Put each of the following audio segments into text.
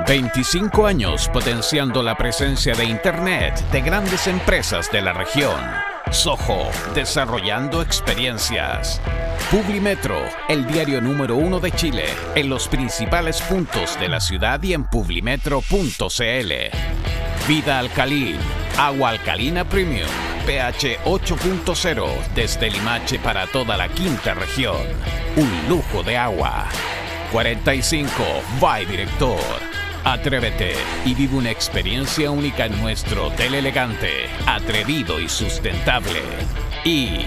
25 años potenciando la presencia de Internet de grandes empresas de la región. Soho, desarrollando experiencias. Publimetro, el diario número 1 de Chile, en los principales puntos de la ciudad y en publimetro.cl. Vida Alcalin, agua alcalina premium, pH 8.0, desde Limache para toda la quinta región. Un lujo de agua. 45, by Director. Atrévete y vive una experiencia única en nuestro hotel elegante, atrevido y sustentable. Y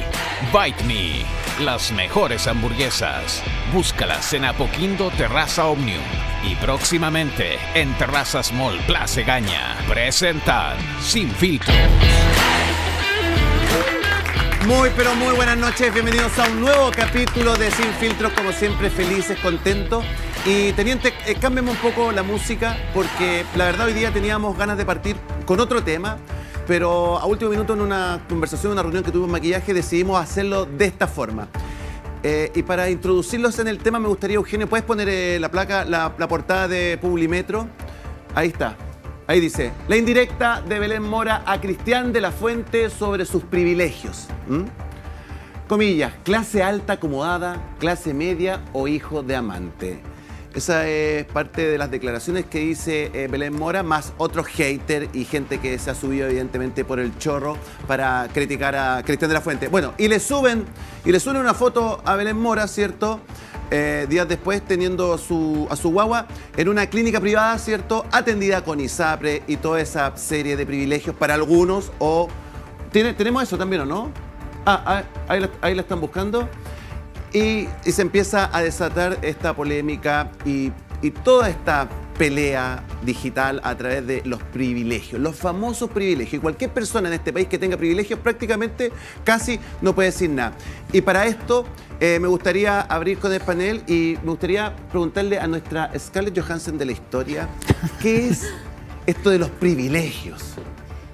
Bite Me, las mejores hamburguesas. Búscalas en Apoquindo Terraza Omnium y próximamente en Terrazas Mall Plaza Egaña. Presentan Sin Filtros. Muy pero muy buenas noches, bienvenidos a un nuevo capítulo de Sin Filtros, como siempre felices, contentos. Y teniente, cámbiame un poco la música, porque la verdad hoy día teníamos ganas de partir con otro tema, pero a último minuto en una conversación, una reunión que tuvimos en maquillaje, decidimos hacerlo de esta forma. Y para introducirlos en el tema me gustaría, Eugenio, ¿puedes poner la placa, la portada de Publimetro? Ahí está. Ahí dice, la indirecta de Belén Mora a Cristian de la Fuente sobre sus privilegios. Comillas, clase alta acomodada, clase media o hijo de amante. Esa es parte de las declaraciones que dice Belén Mora, más otros haters y gente que se ha subido evidentemente por el chorro para criticar a Cristian de la Fuente. Bueno, y le suben una foto a Belén Mora, ¿cierto? Días después teniendo a su guagua en una clínica privada, ¿cierto? Atendida con ISAPRE y toda esa serie de privilegios para algunos. O tenemos eso también, ¿o no? Ahí la están buscando. Y se empieza a desatar esta polémica y toda esta pelea digital a través de los privilegios, los famosos privilegios. Y cualquier persona en este país que tenga privilegios prácticamente casi no puede decir nada. Y para esto me gustaría abrir con el panel y me gustaría preguntarle a nuestra Scarlett Johansson de la historia, ¿qué es esto de los privilegios?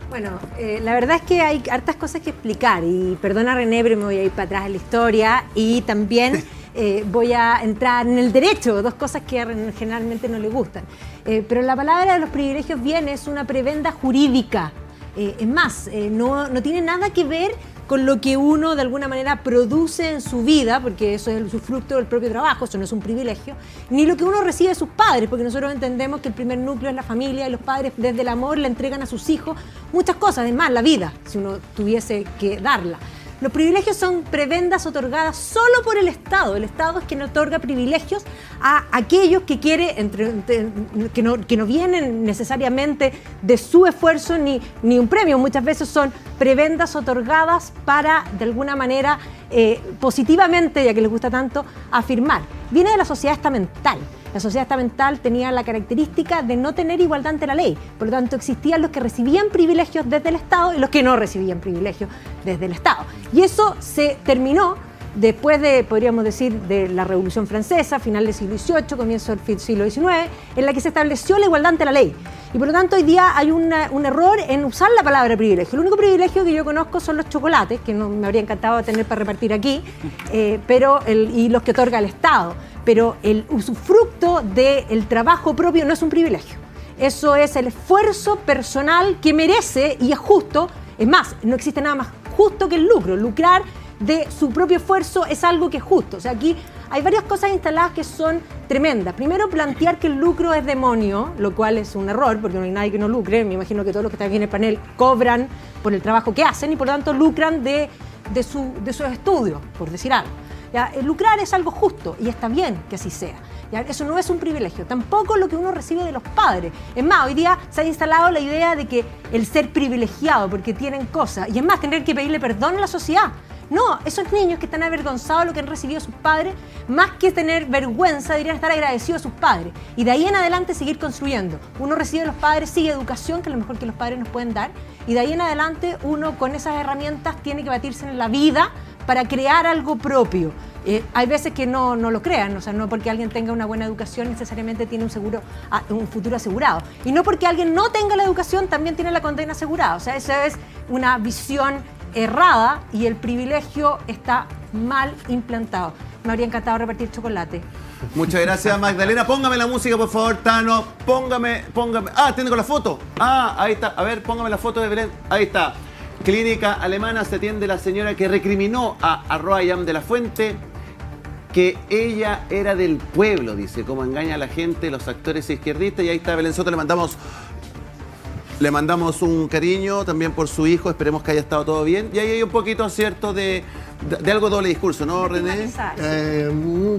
Bueno, la verdad es que hay hartas cosas que explicar y perdona René, pero me voy a ir para atrás en la historia y también voy a entrar en el derecho, dos cosas que generalmente no le gustan. Pero la palabra de los privilegios viene, es una prebenda jurídica. Es más, no tiene nada que ver con lo que uno de alguna manera produce en su vida, porque eso es el usufructo del propio trabajo, eso no es un privilegio, ni lo que uno recibe de sus padres, porque nosotros entendemos que el primer núcleo es la familia y los padres desde el amor le entregan a sus hijos muchas cosas, además la vida, si uno tuviese que darla. Los privilegios son prebendas otorgadas solo por el Estado. El Estado es quien otorga privilegios a aquellos que quiere, que no vienen necesariamente de su esfuerzo ni un premio. Muchas veces son prebendas otorgadas para, de alguna manera, positivamente, ya que les gusta tanto, afirmar. Viene de la sociedad estamental. La sociedad estamental tenía la característica de no tener igualdad ante la ley. Por lo tanto, existían los que recibían privilegios desde el Estado y los que no recibían privilegios desde el Estado. Y eso se terminó después de, podríamos decir, de la Revolución Francesa, final del siglo XVIII, comienzo del siglo XIX, en la que se estableció la igualdad ante la ley. Y por lo tanto, hoy día hay un error en usar la palabra privilegio. El único privilegio que yo conozco son los chocolates, que no me habría encantado tener para repartir aquí, y los que otorga el Estado. Pero el usufructo del trabajo propio no es un privilegio. Eso es el esfuerzo personal que merece y es justo. Es más, no existe nada más justo que el lucro. Lucrar de su propio esfuerzo es algo que es justo. O sea, aquí hay varias cosas instaladas que son tremendas. Primero, plantear que el lucro es demonio, lo cual es un error, porque no hay nadie que no lucre. Me imagino que todos los que están aquí en el panel cobran por el trabajo que hacen y por lo tanto lucran de sus estudios, por decir algo. ¿Ya? Lucrar es algo justo y está bien que así sea. ¿Ya? Eso no es un privilegio, tampoco lo que uno recibe de los padres. Es más, hoy día se ha instalado la idea de que el ser privilegiado porque tienen cosas, y es más, tener que pedirle perdón a la sociedad. No, esos niños que están avergonzados de lo que han recibido sus padres, más que tener vergüenza, deberían estar agradecidos a sus padres. Y de ahí en adelante seguir construyendo. Uno recibe de los padres, sigue educación, que es lo mejor que los padres nos pueden dar. Y de ahí en adelante uno con esas herramientas tiene que batirse en la vida para crear algo propio. Hay veces que no lo crean, o sea, no porque alguien tenga una buena educación necesariamente tiene un futuro asegurado. Y no porque alguien no tenga la educación también tiene la condena asegurada. O sea, esa es una visión errada y el privilegio está mal implantado. me habría encantado repartir chocolate. Muchas gracias, Magdalena. Póngame la música, por favor, Tano. Póngame. Ah, tengo la foto. Ah, ahí está. A ver, póngame la foto de Belén. Ahí está. Clínica alemana, se atiende la señora que recriminó a Roayam de la Fuente que ella era del pueblo, dice, cómo engaña a la gente, los actores izquierdistas. Y ahí está Belén Soto, le mandamos un cariño también por su hijo, esperemos que haya estado todo bien. Y ahí hay un poquito, ¿cierto?, de algo doble discurso, ¿no, René?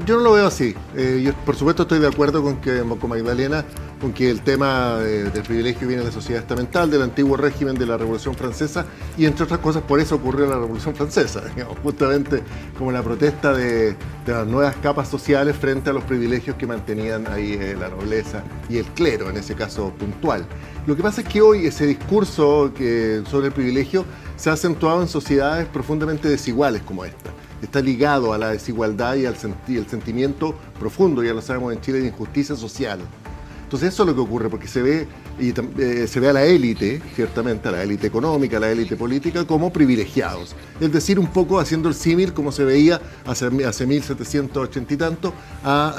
Yo no lo veo así. Yo, por supuesto, estoy de acuerdo con Magdalena, con que el tema del privilegio viene de la sociedad estamental, del antiguo régimen de la Revolución Francesa, y entre otras cosas por eso ocurrió la Revolución Francesa, digamos, justamente como la protesta de las nuevas capas sociales frente a los privilegios que mantenían ahí la nobleza y el clero, en ese caso puntual. Lo que pasa es que hoy ese discurso sobre el privilegio se ha acentuado en sociedades profundamente desiguales como esta. Está ligado a la desigualdad y el sentimiento profundo, ya lo sabemos en Chile, de injusticia social. Entonces eso es lo que ocurre, porque se ve a la élite, ciertamente, a la élite económica, a la élite política, como privilegiados. Es decir, un poco haciendo el símil como se veía hace 1780 y tanto a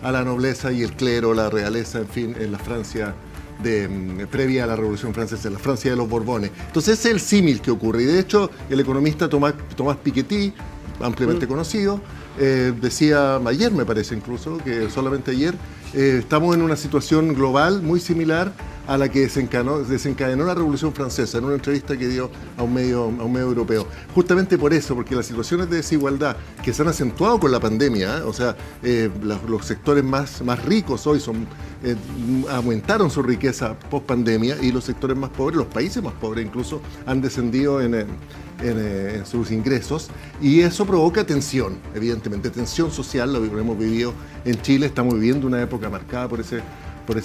la nobleza y el clero, la realeza, en fin, en la Francia previa a la Revolución Francesa, en la Francia de los Borbones. Entonces ese es el símil que ocurre. Y de hecho, el economista Tomás Piketty, ampliamente conocido, decía ayer, me parece incluso, que solamente ayer, estamos en una situación global muy similar a la que desencadenó la Revolución Francesa, en una entrevista que dio a un medio europeo. Justamente por eso, porque las situaciones de desigualdad que se han acentuado con la pandemia, o sea, los sectores más ricos hoy aumentaron su riqueza post pandemia, y los sectores más pobres, los países más pobres incluso, han descendido en sus ingresos, y eso provoca tensión, evidentemente, tensión social. Lo hemos vivido en Chile, estamos viviendo una época marcada por ese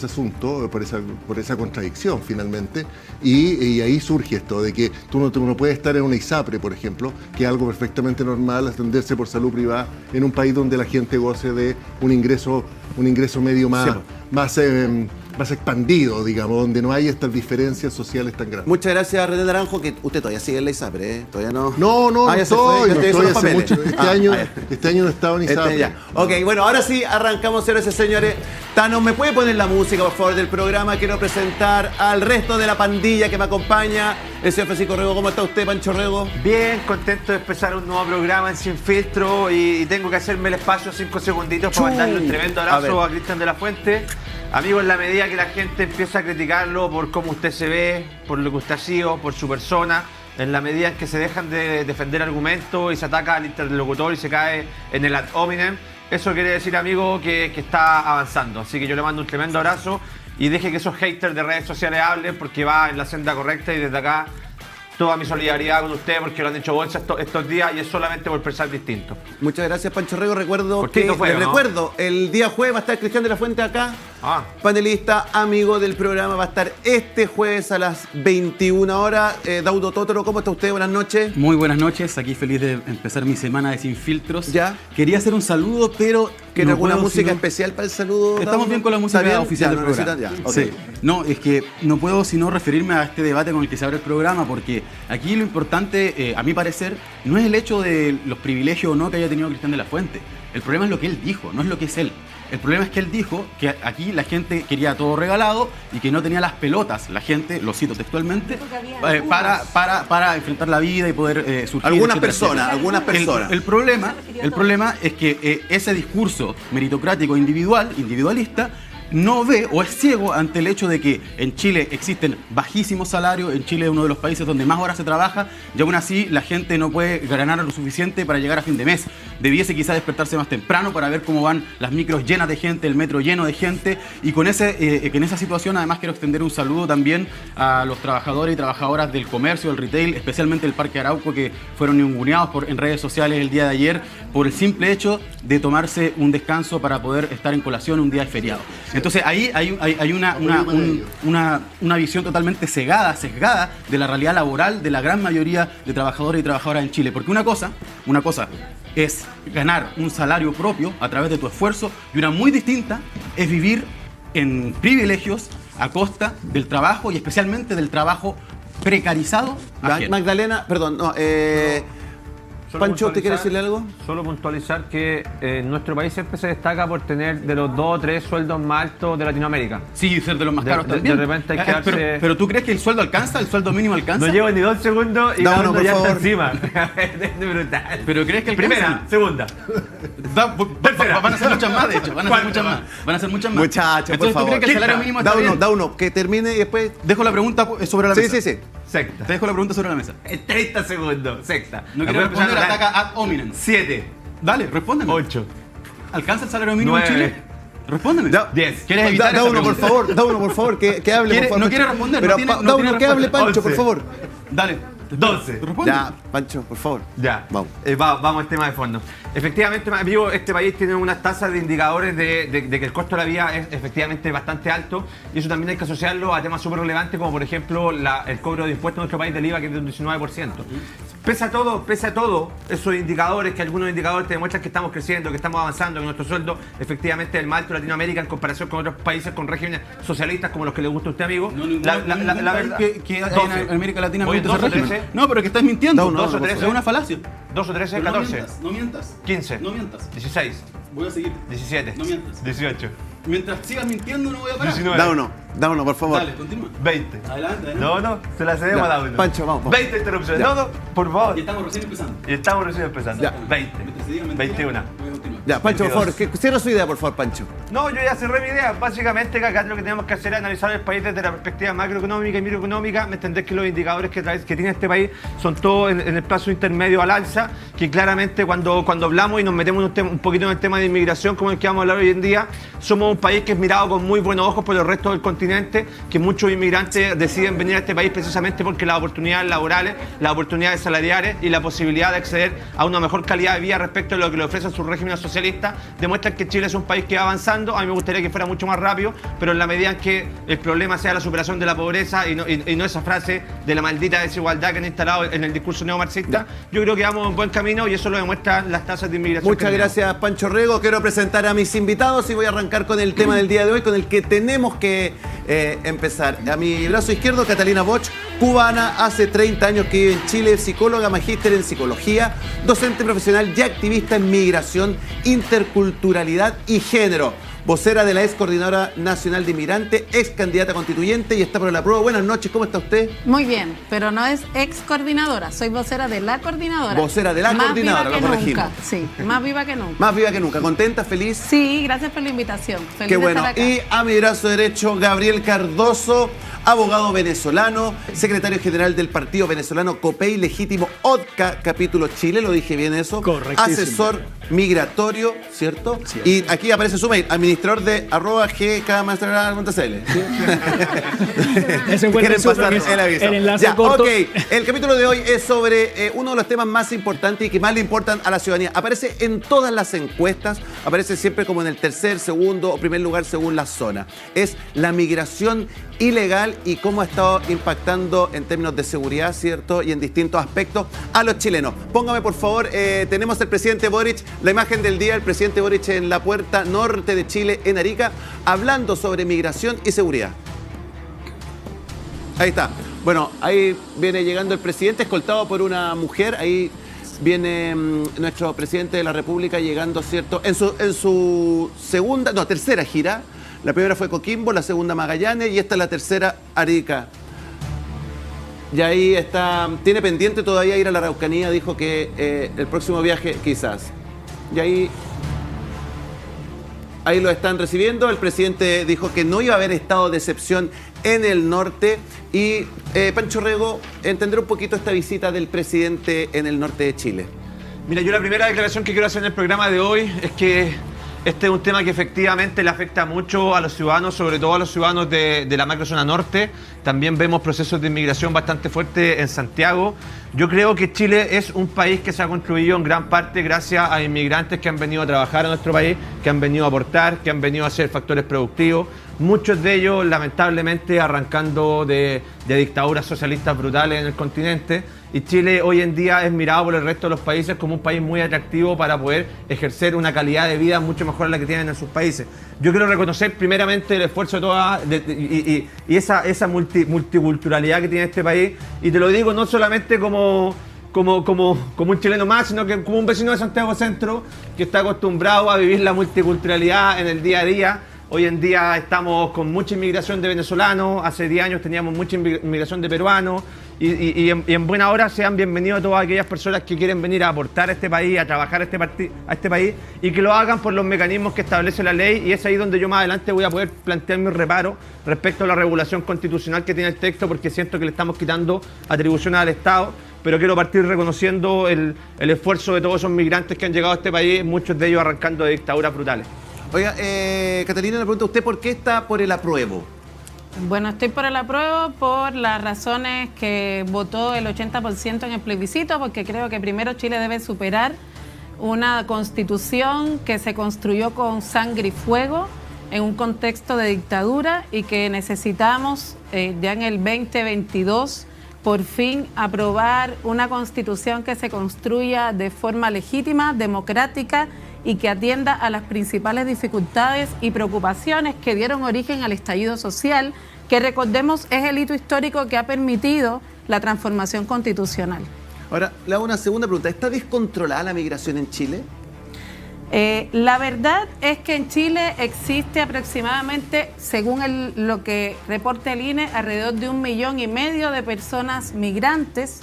asunto, por esa contradicción finalmente, y ahí surge esto de que tú no puedes estar en una ISAPRE, por ejemplo, que es algo perfectamente normal, atenderse por salud privada en un país donde la gente goce de un ingreso medio más expandido, digamos, donde no hay estas diferencias sociales tan grandes. Muchas gracias, René Naranjo, que usted todavía sigue en la ISAPRE, ¿eh? Todavía no. No estoy hace mucho. Este año no he estado en ISAPRE. Ya. Ok, bueno, ahora sí arrancamos, señores y señores. Tano, ¿me puede poner la música, por favor, del programa? Quiero presentar al resto de la pandilla que me acompaña. El señor Francisco Rego, ¿cómo está usted, Pancho Rego? Bien, contento de empezar un nuevo programa en Sin Filtro, y tengo que hacerme el espacio 5 segunditos para mandarle un tremendo abrazo a Cristian de la Fuente. Amigo, en la medida que la gente empieza a criticarlo por cómo usted se ve, por lo que usted ha sido, por su persona, en la medida en que se dejan de defender argumentos y se ataca al interlocutor y se cae en el ad hominem, eso quiere decir, amigo, que está avanzando. Así que yo le mando un tremendo abrazo, y deje que esos haters de redes sociales hablen, porque va en la senda correcta, y desde acá toda mi solidaridad con usted, porque lo han hecho bolsa estos días, y es solamente por pensar distinto. Muchas gracias, Pancho Rego. Recuerdo, el día jueves va a estar Cristian de la Fuente acá, panelista, amigo del programa, va a estar este jueves a las 21 horas. Daudo Totoro, ¿cómo está usted? Buenas noches. Muy buenas noches, aquí feliz de empezar mi semana de Sin Filtros. ¿Ya? Quería hacer un saludo, pero... ¿Quiere alguna música especial para el saludo? Estamos bien con la música oficial del programa. Okay. Sí. No, es que no puedo sino referirme a este debate con el que se abre el programa, porque aquí lo importante, a mi parecer, no es el hecho de los privilegios o no que haya tenido Cristian de la Fuente. El problema es lo que él dijo, no es lo que es él. El problema es que él dijo que aquí la gente quería todo regalado y que no tenía las pelotas, la gente, lo cito textualmente, para enfrentar la vida y poder surgir. Algunas personas. El problema es que ese discurso meritocrático individualista, no ve o es ciego ante el hecho de que en Chile existen bajísimos salarios, en Chile es uno de los países donde más horas se trabaja, y aún así la gente no puede ganar lo suficiente para llegar a fin de mes. Debiese quizás despertarse más temprano para ver cómo van las micros llenas de gente, el metro lleno de gente, y en esa situación además quiero extender un saludo también a los trabajadores y trabajadoras del comercio, del retail, especialmente el Parque Arauco, que fueron ninguneados en redes sociales el día de ayer por el simple hecho de tomarse un descanso para poder estar en colación un día de feriado. Entonces ahí hay una visión totalmente sesgada de la realidad laboral de la gran mayoría de trabajadores y trabajadoras en Chile. Porque una cosa es ganar un salario propio a través de tu esfuerzo, y una muy distinta es vivir en privilegios a costa del trabajo, y especialmente del trabajo precarizado. Magdalena, perdón, Pancho, ¿usted quiere decirle algo? Solo puntualizar que nuestro país siempre se destaca por tener de los 2 o 3 sueldos más altos de Latinoamérica. Sí, ser de los más caros también. De repente hay que darse... pero ¿tú crees que el sueldo alcanza? ¿El sueldo mínimo alcanza? No llevo ni 2 segundos y Da uno, uno por ya favor. está encima. Es brutal. ¿Pero crees que alcanza? Primera, segunda. Van a ser muchas más, de hecho. Van a ser muchas más. Van a ser muchas más. Muchachos, Entonces, por ¿tú favor. crees que el salario mínimo está bien? Da uno, que termine y después... Dejo la pregunta sobre la Sí, mesa. sí, sí. Sexta. Te dejo la pregunta sobre la mesa. En 30 segundos. Sexta. No La quiero voy a empezar responder, a ataca ad hominem. 7. Dale, respóndeme. 8. ¿Alcanza el salario mínimo 9. en Chile? Respóndeme. Da- 10. ¿Quieres evitar Da esa uno, por pregunta? favor, da uno, por favor, que hable, Quiere- por favor. no quiere responder, Pero no tiene- da no uno, tiene que hable, respuesta. Pancho, por 11. favor. Dale. 12. Responde. Ya, Pancho, por favor. Ya, Vamos. vamos al tema de fondo. Efectivamente, amigo, este país tiene unas tasas de indicadores de que el costo de la vida es efectivamente bastante alto y eso también hay que asociarlo a temas súper relevantes como por ejemplo el cobro de impuestos en nuestro país del IVA que es de un 19%. Pese a todo, esos indicadores, que algunos indicadores te demuestran que estamos creciendo, que estamos avanzando, que nuestro sueldo efectivamente es el más alto de Latinoamérica en comparación con otros países con regímenes socialistas como los que le gusta a usted, amigo. No, ningún la país verdad, que hay 12. en América Latina Oye, aguante ese 12, régimen. 13. No, pero que estás mintiendo. No, no, 2 o no, 13. Es una falacia. 2 o 13, Pero 14. No mientas. 15. No mientas. 16. Voy a seguir. 17. No mientas. 18. Mientras sigas mintiendo no voy a parar. 19. Da uno, por favor. Dale, continúa. 20. Adelante. No, se la cedemos Ya, a uno. Pancho, vamos. 20 interrupciones. Ya. No, por favor. Y estamos recién empezando. Y estamos recién empezando. Ya. 20. Mientras se digan mentiras, 21. voy a continuar. Ya, Pancho, por favor, 22. que cierra su idea, por favor, Pancho. No, yo ya cerré mi idea. Básicamente, que acá lo que tenemos que hacer es analizar el país desde la perspectiva macroeconómica y microeconómica. Me entendés que los indicadores que tiene este país son todos en el plazo intermedio al alza, que claramente cuando hablamos y nos metemos un poquito en el tema de inmigración, como el que vamos a hablar hoy en día, somos un país que es mirado con muy buenos ojos por el resto del continente, que muchos inmigrantes deciden venir a este país precisamente porque las oportunidades laborales, las oportunidades salariales y la posibilidad de acceder a una mejor calidad de vida respecto a lo que le ofrecen sus regímenes socialistas demuestran que Chile es un país que va avanzando. A mí me gustaría que fuera mucho más rápido, pero en la medida en que el problema sea la superación de la pobreza y no esa frase de la maldita desigualdad que han instalado en el discurso neomarxista, yo creo que vamos en buen camino y eso lo demuestran las tasas de inmigración. Muchas gracias, Pancho Rego. Quiero presentar a mis invitados y voy a arrancar con el tema del día de hoy, con el que tenemos que empezar. A mi brazo izquierdo, Catalina Boch, cubana, hace 30 años que vive en Chile, psicóloga, magíster en psicología, docente profesional y activista en migración, interculturalidad y género. Vocera de la ex Coordinadora Nacional de Inmigrantes, ex candidata constituyente y está por la prueba. Buenas noches, ¿cómo está usted? Muy bien, pero no es ex coordinadora, soy vocera de la coordinadora. Vocera de la Más coordinadora, viva lo que corregimos. nunca, sí, más viva que nunca. Más viva que nunca, contenta, feliz. Sí, gracias por la invitación. Feliz Qué de bueno. estar acá. Y a mi brazo derecho, Gabriel Cardoso, abogado venezolano, secretario general del partido venezolano COPEI Legítimo ODCA, capítulo Chile, lo dije bien eso. Correctísimo. Asesor migratorio, ¿cierto? Sí. Y aquí aparece su mail, administrador de @gkmastercard.cl. Eso encuentra ¿Quieren en su pasar programa. el aviso? El enlace Ya, corto. ok. El capítulo de hoy es sobre uno de los temas más importantes y que más le importan a la ciudadanía. Aparece en todas las encuestas, aparece siempre como en el tercer, segundo o primer lugar según la zona. Es la migración ilegal y cómo ha estado impactando en términos de seguridad, ¿cierto? Y en distintos aspectos a los chilenos. Póngame, por favor, tenemos el presidente Boric, la imagen del día, el presidente Boric en la puerta norte de Chile, en Arica, hablando sobre migración y seguridad. Ahí está. Bueno, ahí viene llegando el presidente, escoltado por una mujer. Ahí viene nuestro presidente de la República llegando, ¿cierto? En su tercera gira. La primera fue Coquimbo, la segunda Magallanes y esta es la tercera Arica. Y ahí está, tiene pendiente todavía ir a la Araucanía, dijo que el próximo viaje quizás. Y ahí lo están recibiendo. El presidente dijo que no iba a haber estado de excepción en el norte. Y Pancho Rego, entender un poquito esta visita del presidente en el norte de Chile. Mira, yo la primera declaración que quiero hacer en el programa de hoy es que este es un tema que efectivamente le afecta mucho a los ciudadanos, sobre todo a los ciudadanos de la macrozona norte. También vemos procesos de inmigración bastante fuertes en Santiago. Yo creo que Chile es un país que se ha construido en gran parte gracias a inmigrantes que han venido a trabajar a nuestro país, que han venido a aportar, que han venido a ser factores productivos. Muchos de ellos, lamentablemente, arrancando de dictaduras socialistas brutales en el continente. Y Chile hoy en día es mirado por el resto de los países como un país muy atractivo para poder ejercer una calidad de vida mucho mejor a la que tienen en sus países. Yo quiero reconocer primeramente el esfuerzo de toda y esa multiculturalidad que tiene este país. Y te lo digo no solamente como como un chileno más, sino que como un vecino de Santiago Centro que está acostumbrado a vivir la multiculturalidad en el día a día. Hoy en día estamos con mucha inmigración de venezolanos, hace 10 años teníamos mucha inmigración de peruanos y en buena hora sean bienvenidos todas aquellas personas que quieren venir a aportar a este país, a trabajar a este país y que lo hagan por los mecanismos que establece la ley, y es ahí donde yo más adelante voy a poder plantear mi reparo respecto a la regulación constitucional que tiene el texto, porque siento que le estamos quitando atribuciones al Estado. Pero quiero partir reconociendo el esfuerzo de todos esos migrantes que han llegado a este país, muchos de ellos arrancando de dictaduras brutales. Oiga, Catalina, le pregunto a usted por qué está por el apruebo. Bueno, estoy por el apruebo por las razones que votó el 80% en el plebiscito, porque creo que primero Chile debe superar una constitución que se construyó con sangre y fuego en un contexto de dictadura y que necesitamos ya en el 2022 por fin aprobar una constitución que se construya de forma legítima, democrática y que atienda a las principales dificultades y preocupaciones que dieron origen al estallido social, que recordemos es el hito histórico que ha permitido la transformación constitucional. Ahora, le hago una segunda pregunta. ¿Está descontrolada la migración en Chile? La verdad es que en Chile existe aproximadamente, según lo que reporta el INE, alrededor de 1,5 millones de personas migrantes.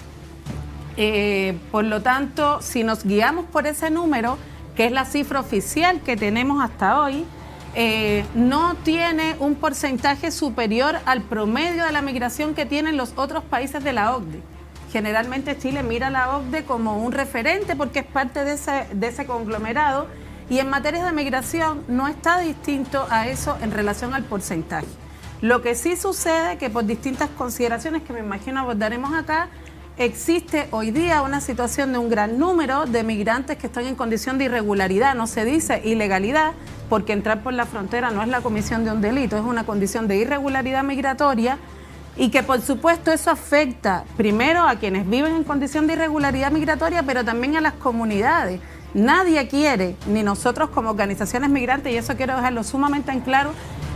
Por lo tanto, si nos guiamos por ese número, que es la cifra oficial que tenemos hasta hoy, no tiene un porcentaje superior al promedio de la migración que tienen los otros países de la OCDE. Generalmente Chile mira a la OCDE como un referente porque es parte de ese conglomerado, y en materia de migración no está distinto a eso en relación al porcentaje. Lo que sí sucede que por distintas consideraciones que me imagino abordaremos acá, existe hoy día una situación de un gran número de migrantes que están en condición de irregularidad, no se dice ilegalidad, porque entrar por la frontera no es la comisión de un delito, es una condición de irregularidad migratoria, y que por supuesto eso afecta primero a quienes viven en condición de irregularidad migratoria, pero también a las comunidades. Nadie quiere, ni nosotros como organizaciones migrantes, y eso quiero dejarlo sumamente en claro,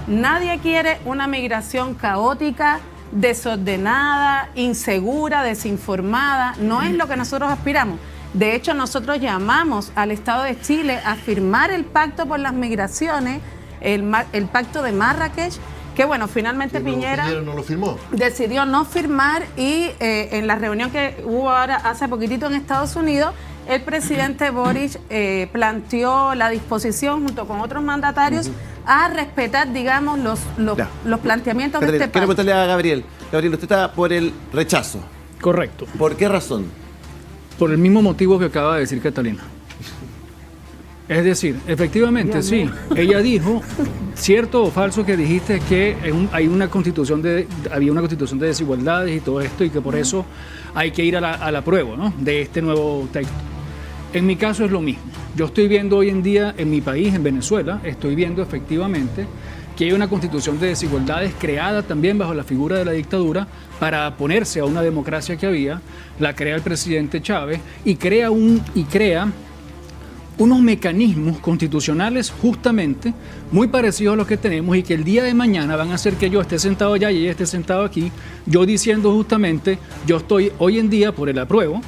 nadie quiere una migración caótica, desordenada, insegura, desinformada. No es lo que nosotros aspiramos. De hecho, nosotros llamamos al Estado de Chile a firmar el Pacto por las Migraciones, el Pacto de Marrakech, que bueno, finalmente Piñera no lo firmó. Decidió no firmar, y en la reunión que hubo ahora hace poquitito en Estados Unidos, el presidente Boric planteó la disposición junto con otros mandatarios a respetar, digamos, los planteamientos de este pacto. Quiero preguntarle a Gabriel. Gabriel, usted está por el rechazo. Correcto. ¿Por qué razón? Por el mismo motivo que acaba de decir Catalina. Es decir, efectivamente, sí, ella dijo, cierto o falso que dijiste que había una constitución de desigualdades y todo esto, y que por eso hay que ir a la prueba, ¿no?, de este nuevo texto. En mi caso es lo mismo. Yo estoy viendo hoy en día en mi país, en Venezuela, estoy viendo efectivamente que hay una constitución de desigualdades creada también bajo la figura de la dictadura para oponerse a una democracia que había, la crea el presidente Chávez y crea unos mecanismos constitucionales justamente muy parecidos a los que tenemos, y que el día de mañana van a hacer que yo esté sentado allá y ella esté sentado aquí, yo diciendo justamente, yo estoy hoy en día por el apruebo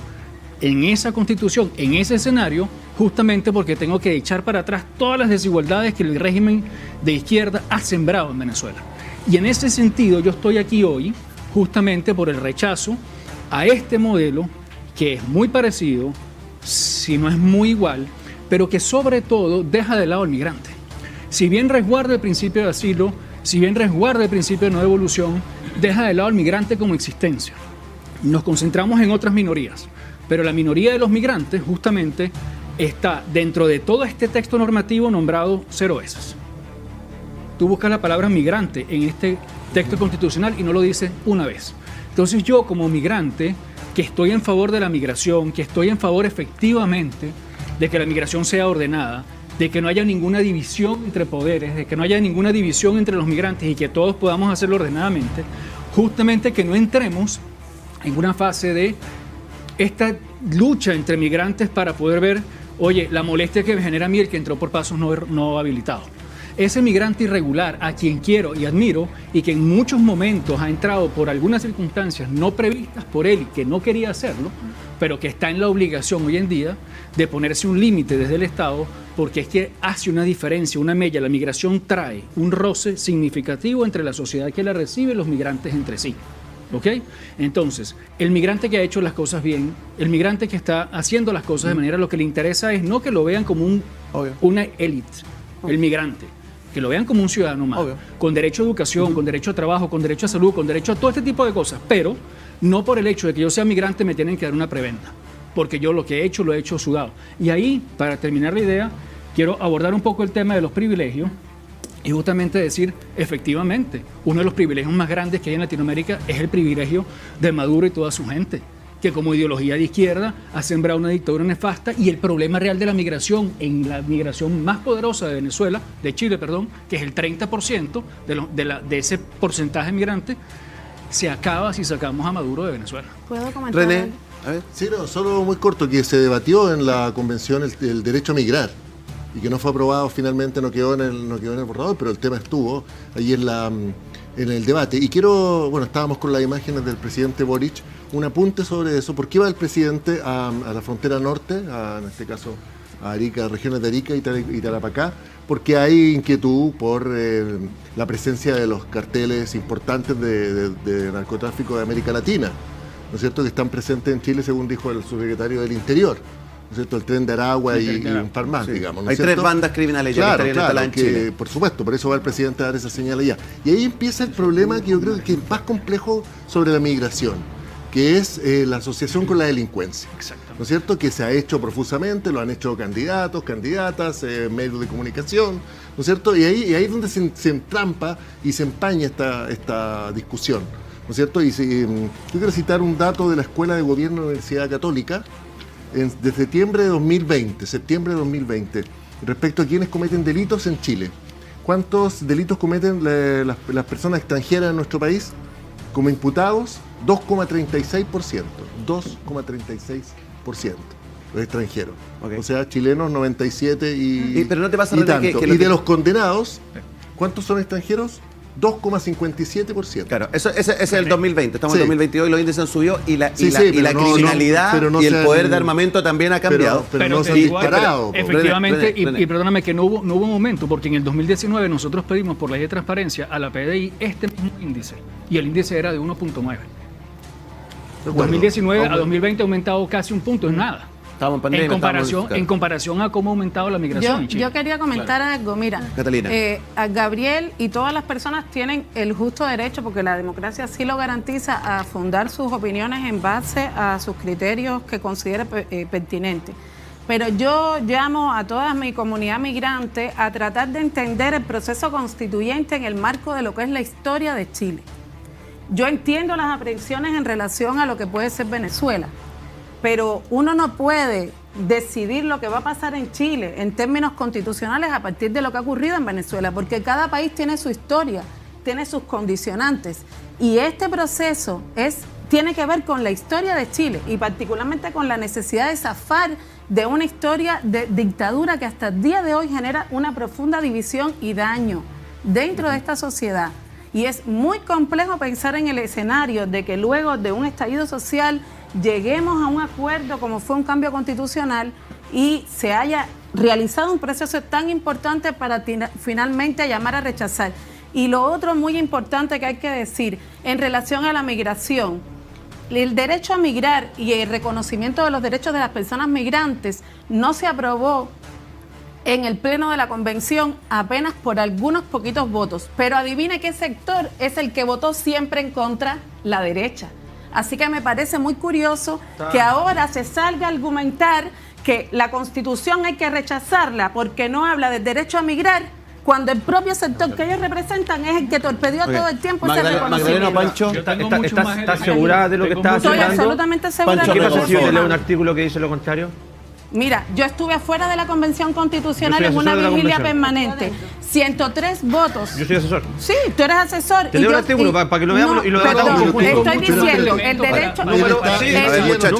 en esa constitución, en ese escenario, justamente porque tengo que echar para atrás todas las desigualdades que el régimen de izquierda ha sembrado en Venezuela. Y en ese sentido yo estoy aquí hoy justamente por el rechazo a este modelo que es muy parecido, si no es muy igual, pero que sobre todo deja de lado al migrante. Si bien resguarda el principio de asilo, si bien resguarda el principio de no devolución, deja de lado al migrante como existencia. Nos concentramos en otras minorías, pero la minoría de los migrantes justamente está dentro de todo este texto normativo nombrado 0 veces. Tú buscas la palabra migrante en este texto constitucional y no lo dice una vez. Entonces yo como migrante, que estoy en favor de la migración, que estoy en favor efectivamente de que la migración sea ordenada, de que no haya ninguna división entre poderes, de que no haya ninguna división entre los migrantes y que todos podamos hacerlo ordenadamente, justamente que no entremos en una fase de esta lucha entre migrantes para poder ver, oye, la molestia que me genera a mí el que entró por pasos no habilitados. ese migrante irregular a quien quiero y admiro y que en muchos momentos ha entrado por algunas circunstancias no previstas por él y que no quería hacerlo, pero que está en la obligación hoy en día de ponerse un límite desde el Estado, porque es que hace una diferencia, una mella. La migración trae un roce significativo entre la sociedad que la recibe y los migrantes entre sí. ¿Ok? Entonces, el migrante que ha hecho las cosas bien, el migrante que está haciendo las cosas de manera, lo que le interesa es no que lo vean como una élite, el migrante, que lo vean como un ciudadano más, con derecho a educación, con derecho a trabajo, con derecho a salud, con derecho a todo este tipo de cosas, pero no por el hecho de que yo sea migrante me tienen que dar una preventa, porque yo lo que he hecho, lo he hecho sudado. Y ahí, para terminar la idea, quiero abordar un poco el tema de los privilegios y justamente decir, efectivamente, uno de los privilegios más grandes que hay en Latinoamérica es el privilegio de Maduro y toda su gente, que como ideología de izquierda ha sembrado una dictadura nefasta, y el problema real de la migración, en la migración más poderosa de Venezuela, de Chile, perdón, que es el 30% de ese porcentaje migrante, se acaba si sacamos a Maduro de Venezuela. ¿Puedo comentar? René, a ver. Sí, no, solo muy corto, que se debatió en la convención el derecho a migrar y que no fue aprobado finalmente, no quedó en el borrador, pero el tema estuvo ahí en el debate. Y estábamos con las imágenes del presidente Boric, un apunte sobre eso. ¿Por qué va el presidente a la frontera norte, en este caso a Arica, regiones de Arica y Tarapacá? Porque hay inquietud por la presencia de los carteles importantes de narcotráfico de América Latina, ¿no es cierto?, que están presentes en Chile, según dijo el subsecretario del Interior, ¿no es cierto?, el Tren de Aragua y un par más, digamos. ¿no hay es cierto? 3 bandas criminales ya que estarían instaladas en Chile. Por supuesto, por eso va el presidente a dar esa señal allá. Y ahí empieza el problema que yo creo que es más complejo sobre la migración, que es la asociación con la delincuencia. ¿No es cierto?, que se ha hecho profusamente, lo han hecho candidatos, candidatas, medios de comunicación, ¿no es cierto? Y ahí es donde se entrampa y se empaña esta discusión, ¿no es cierto? Yo quiero citar un dato de la Escuela de Gobierno de la Universidad Católica de septiembre de 2020, respecto a quienes cometen delitos en Chile. ¿Cuántos delitos cometen las personas extranjeras en nuestro país como imputados? 2,36%. 2,36%. Los extranjeros. O sea, chilenos 97 pero no te pasa, René, y de los condenados, ¿cuántos son extranjeros? 2,57%. Claro, ese es el 2020. Estamos en 2022 y los índices han subido y la criminalidad y el poder de armamento también ha cambiado. Pero no se han disparado. Efectivamente, y perdóname que no hubo momento, porque en el 2019 nosotros pedimos por ley de transparencia a la PDI este mismo índice, y el índice era de 1.9. 2019 a 2020 ha aumentado casi un punto, es nada. Estamos en pandemia, en comparación a cómo ha aumentado la migración en Chile. Yo quería comentar algo, mira, Catalina. A Gabriel y todas las personas tienen el justo derecho, porque la democracia sí lo garantiza, a fundar sus opiniones en base a sus criterios que considere pertinentes. Pero yo llamo a toda mi comunidad migrante a tratar de entender el proceso constituyente en el marco de lo que es la historia de Chile. Yo entiendo las aprehensiones en relación a lo que puede ser Venezuela, pero uno no puede decidir lo que va a pasar en Chile en términos constitucionales a partir de lo que ha ocurrido en Venezuela, porque cada país tiene su historia, tiene sus condicionantes, y este proceso tiene que ver con la historia de Chile y particularmente con la necesidad de zafar de una historia de dictadura que hasta el día de hoy genera una profunda división y daño dentro de esta sociedad. Y es muy complejo pensar en el escenario de que luego de un estallido social lleguemos a un acuerdo como fue un cambio constitucional y se haya realizado un proceso tan importante para finalmente llamar a rechazar. Y lo otro muy importante que hay que decir en relación a la migración, el derecho a migrar y el reconocimiento de los derechos de las personas migrantes no se aprobó en el pleno de la convención apenas por algunos poquitos votos, pero adivine qué sector es el que votó siempre en contra: la derecha. Así que me parece muy curioso que ahora se salga a argumentar que la Constitución hay que rechazarla porque no habla del derecho a migrar, cuando el propio sector que ellos representan es el que torpedeó todo el tiempo ese reconocimiento. Pancho, ¿estás segura de lo que estás haciendo? Estoy absolutamente segura. Pancho, ¿qué pasa si yo leo un artículo que dice lo contrario? Mira, yo estuve afuera de la Convención Constitucional en una vigilia permanente. 103 votos. Yo soy asesor. Sí, tú eres asesor. Te leo el artículo para que lo veamos y lo debatamos perdón, conjunto. estoy diciendo, el derecho... A ver, muchachos.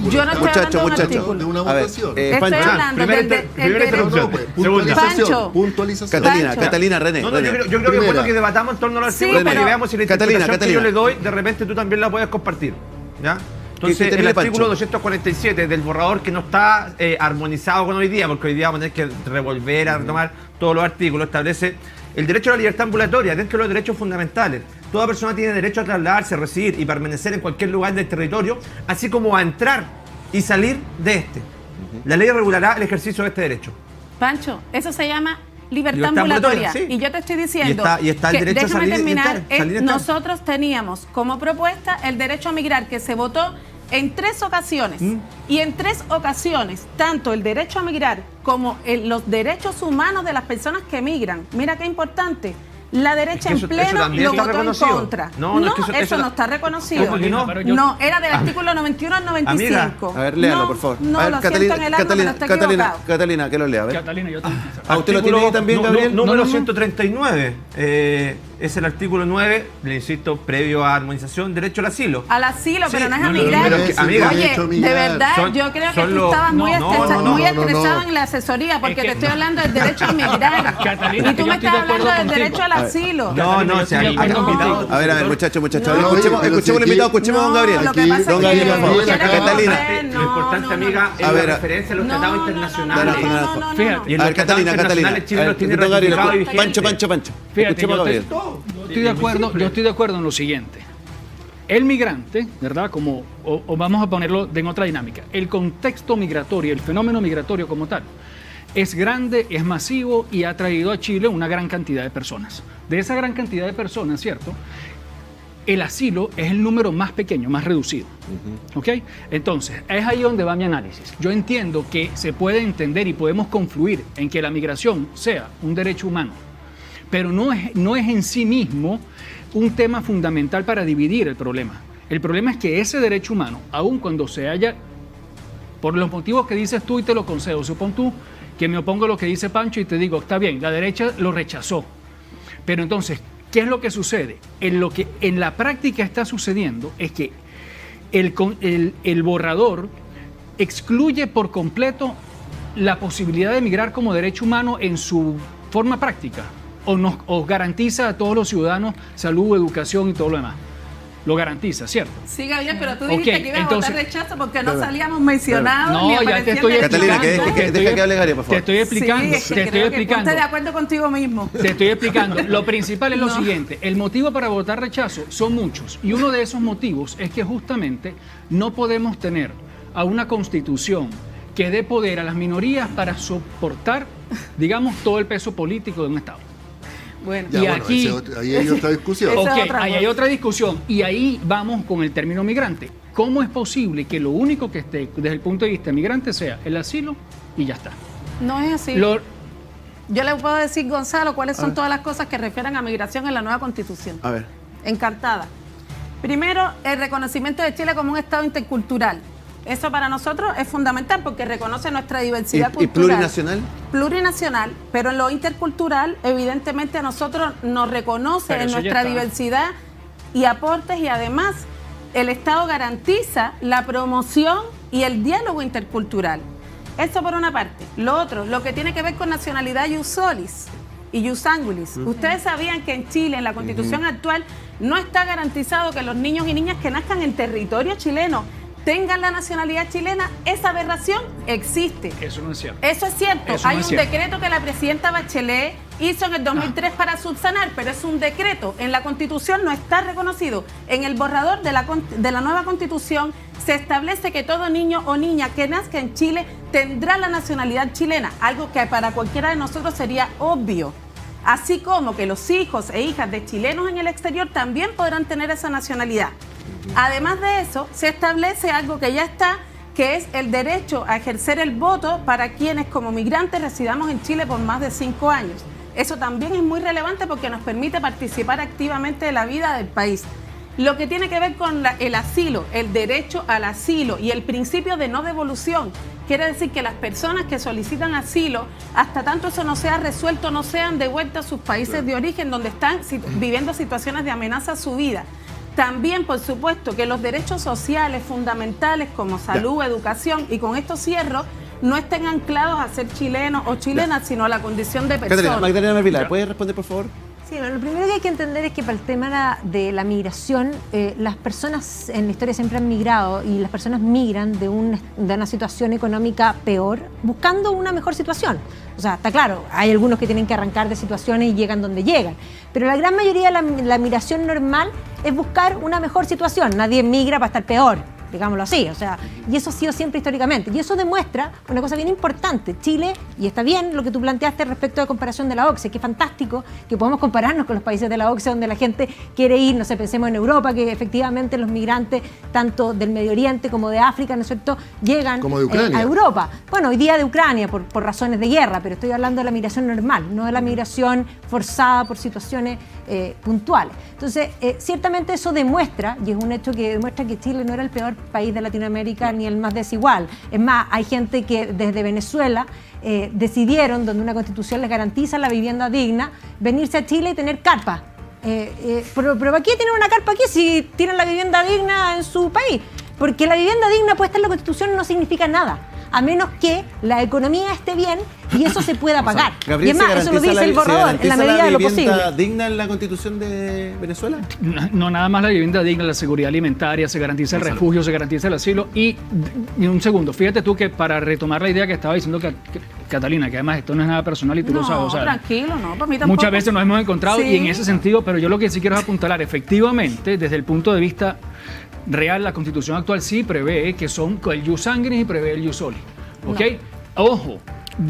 Yo no estoy hablando de un de artículo. una A ver, votación. Estoy hablando del primera interrupción. Segunda. Pancho. Puntualización. Catalina, René. No, yo creo que es bueno que debatamos en torno al Sí, artículo para que pero- veamos si la interpretación que yo le doy, de repente tú también la puedes compartir. ¿Ya? Entonces, el termine, artículo Pancho. 247 del borrador que no está armonizado con hoy día, porque hoy día vamos a tener que revolver a retomar todos los artículos, establece el derecho a la libertad ambulatoria dentro de los derechos fundamentales. Toda persona tiene derecho a trasladarse, residir y permanecer en cualquier lugar del territorio, así como a entrar y salir de este. La ley regulará el ejercicio de este derecho. Pancho, eso se llama libertad Libertad ambulatoria. ambulatoria, sí. Y yo te estoy diciendo Y está el que, derecho a déjame salir y terminar, entrar, salir y entrar. nosotros teníamos como propuesta el derecho a migrar, que se votó en 3 ocasiones. Y en 3 ocasiones, tanto el derecho a migrar como los derechos humanos de las personas que migran. Mira qué importante. La derecha Es que en eso pleno también lo está votó en reconocido. contra. No, es que eso no está reconocido. ¿Cómo que no? No, era del artículo 91 al 95. A ver, léalo, No, por favor. No, A ver, lo siento en el alma, pero está equivocado. Catalina, que lo lea, a ver. Catalina, yo también. ¿Usted lo tiene ahí también, Gabriel? Número 139. Es el artículo 9, le insisto, previo a armonización, derecho al asilo. Al asilo, pero no es a no, migrar. pero es que, amiga, Oye, derecho a de migrar. verdad, Son- yo creo que son tú los- estabas muy no, estresado en la asesoría, porque Es que- te estoy hablando del derecho a migrar. Catalina, Y tú que yo me estoy estás de hablando acuerdo del contigo. derecho al asilo. No, o sea, Yo estoy de acuerdo acá- contigo. A ver, muchachos. No, Escuchemos pero al si invitado, aquí- escuchemos a don Gabriel. Lo que pasa Don es Gabriel, que por favor. quiero Catalina. que Lo importante, amiga, es A ver, la referencia a los tratados internacionales. Fíjate. Y en A los ver, Catalina. tratados internacionales Chile los tiene Don Gabriel, ratificados y vigentes. Pancho. Fíjate, Escuchemos a Gabriel. yo estoy de acuerdo en lo siguiente. El migrante, ¿verdad? O vamos a ponerlo en otra dinámica. El contexto migratorio, el fenómeno migratorio como tal, es grande, es masivo y ha traído a Chile una gran cantidad de personas. De esa gran cantidad de personas, ¿cierto? El asilo es el número más pequeño, más reducido. ¿Ok? Entonces, es ahí donde va mi análisis. Yo entiendo que se puede entender y podemos confluir en que la migración sea un derecho humano, pero no es en sí mismo un tema fundamental para dividir el problema. El problema es que ese derecho humano, aun cuando se haya, por los motivos que dices tú y te lo concedo, supón tú que me opongo a lo que dice Pancho y te digo, está bien, la derecha lo rechazó. Pero entonces, ¿qué es lo que sucede? Lo que en la práctica está sucediendo es que el borrador excluye por completo la posibilidad de migrar como derecho humano en su forma práctica, o garantiza a todos los ciudadanos salud, educación y todo lo demás. Lo garantiza, ¿cierto? Sí, Gabriel, pero tú dijiste Ok, que ibas entonces- a votar rechazo porque no salíamos mencionados. No, ni ya te aparecía estoy en el Catalina, explicando. deja que hable Gabriel, por favor. Te estoy explicando, Sí, es que te estoy creo que explicando. ponte de acuerdo contigo mismo. Te estoy explicando. Lo principal es lo No. siguiente. El motivo para votar rechazo son muchos. Y uno de esos motivos es que justamente no podemos tener a una constitución que dé poder a las minorías para soportar, digamos, todo el peso político de un Estado. Bueno, Y aquí- ahí hay otra discusión. Esa Ok, es otra ahí hay cosa. otra discusión. Y ahí vamos con el término migrante. ¿Cómo es posible que lo único que esté desde el punto de vista migrante sea el asilo y ya está? no es así. Lo- Yo le puedo decir, Gonzalo, cuáles son todas las cosas que refieren a migración en la nueva Constitución. A ver. Encantada. Primero, el reconocimiento de Chile como un Estado intercultural. Eso para nosotros es fundamental porque reconoce nuestra diversidad ¿Y cultural. plurinacional? Plurinacional, pero en lo intercultural, evidentemente a nosotros nos reconoce Pero en eso ya nuestra está. diversidad y aportes, y además el Estado garantiza la promoción y el diálogo intercultural. Eso por una parte. Lo otro, lo que tiene que ver con nacionalidad ius solis y ius sanguinis. Ustedes sabían que en Chile, en la Constitución actual, no está garantizado que los niños y niñas que nazcan en territorio chileno tengan la nacionalidad chilena. Esa aberración existe. Eso no es cierto. Eso es cierto. Eso no Hay es un cierto. decreto que la presidenta Bachelet hizo en el 2003 para subsanar, pero es un decreto. En la Constitución no está reconocido. En el borrador de la nueva Constitución se establece que todo niño o niña que nazca en Chile tendrá la nacionalidad chilena, algo que para cualquiera de nosotros sería obvio. Así como que los hijos e hijas de chilenos en el exterior también podrán tener esa nacionalidad. Además de eso, se establece algo que ya está, que es el derecho a ejercer el voto para quienes como migrantes residamos en Chile por más de 5 años. Eso también es muy relevante porque nos permite participar activamente de la vida del país. Lo que tiene que ver con el asilo, el derecho al asilo y el principio de no devolución. Quiere decir que las personas que solicitan asilo, hasta tanto eso no sea resuelto, no sean devueltas a sus países de origen donde están viviendo situaciones de amenaza a su vida. También, por supuesto, que los derechos sociales fundamentales como salud, educación, y con esto cierro, no estén anclados a ser chilenos o chilenas, sino a la condición de persona. Magdalena Mervilar, ¿puedes responder, por favor? Sí, bueno, lo primero que hay que entender es que para el tema de la migración, las personas en la historia siempre han migrado y las personas migran de una situación económica peor buscando una mejor situación. O sea, está claro, hay algunos que tienen que arrancar de situaciones y llegan donde llegan, pero la gran mayoría de la migración normal es buscar una mejor situación. Nadie migra para estar peor, digámoslo así, o sea, y eso ha sido siempre históricamente, y eso demuestra una cosa bien importante. Chile, y está bien lo que tú planteaste respecto a la comparación de la OCSE, que fantástico que podamos compararnos con los países de la OCSE donde la gente quiere ir, no sé, pensemos en Europa, que efectivamente los migrantes, tanto del Medio Oriente como de África, ¿no es cierto?, llegan a Europa. Bueno, hoy día de Ucrania por razones de guerra, pero estoy hablando de la migración normal, no de la migración forzada por situaciones puntuales. Entonces, ciertamente eso demuestra, y es un hecho que demuestra que Chile no era el peor país de Latinoamérica ni el más desigual. Es más, hay gente que desde Venezuela decidieron, donde una constitución les garantiza la vivienda digna, venirse a Chile y tener carpa. Pero ¿para qué tienen una carpa aquí si tienen la vivienda digna en su país? Porque la vivienda digna puesta en la constitución no significa nada, a menos que la economía esté bien y eso se pueda pagar. Gabriel, y es más, eso lo dice el borrador, en la medida de lo posible. ¿La vivienda digna en la Constitución de Venezuela? No, nada más la vivienda digna, la seguridad alimentaria, se garantiza el refugio, se garantiza el asilo. Y un segundo, fíjate tú que para retomar la idea que estaba diciendo Catalina, que además esto no es nada personal y tú lo sabes. O sea, tranquilo, no, para mí tampoco. Muchas veces nos hemos encontrado y en ese sentido, pero yo lo que sí quiero es apuntalar, efectivamente, desde el punto de vista real, la Constitución actual sí prevé que son el jus sanguinis y prevé el jus soli. ¿Ok? Ojo,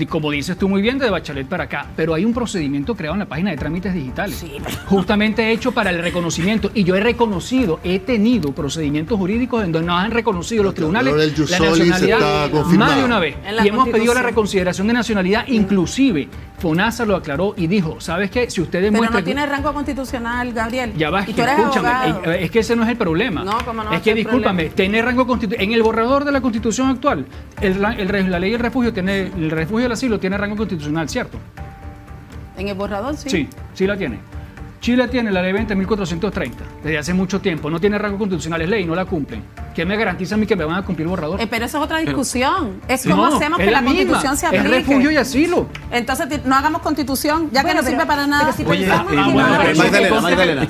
como dices tú muy bien, de Bachelet para acá, pero hay un procedimiento creado en la página de trámites digitales, justamente hecho para el reconocimiento, y yo he tenido procedimientos jurídicos en donde nos han reconocido los tribunales la nacionalidad más de una vez, y hemos pedido la reconsideración de nacionalidad, inclusive FONASA lo aclaró y dijo, ¿sabes qué? Si usted demuestra... Pero no tiene rango constitucional, Gabriel. Ya va, escúchame, es que ese no es el problema. No, ¿cómo no? Es que, discúlpame, tiene rango constitucional. En el borrador de la Constitución actual, la ley del refugio tiene, el refugio del asilo tiene rango constitucional, ¿cierto? En el borrador, sí. Sí, sí la tiene. Chile tiene la ley 20.430 desde hace mucho tiempo, no tiene rango constitucional, es ley, no la cumplen. ¿Qué me garantiza a mí que me van a cumplir el borrador? Pero eso es otra discusión. Es cómo hacemos que la Constitución se aplique. Es refugio y asilo. Entonces no hagamos Constitución, ya que no sirve para nada. Magdalena.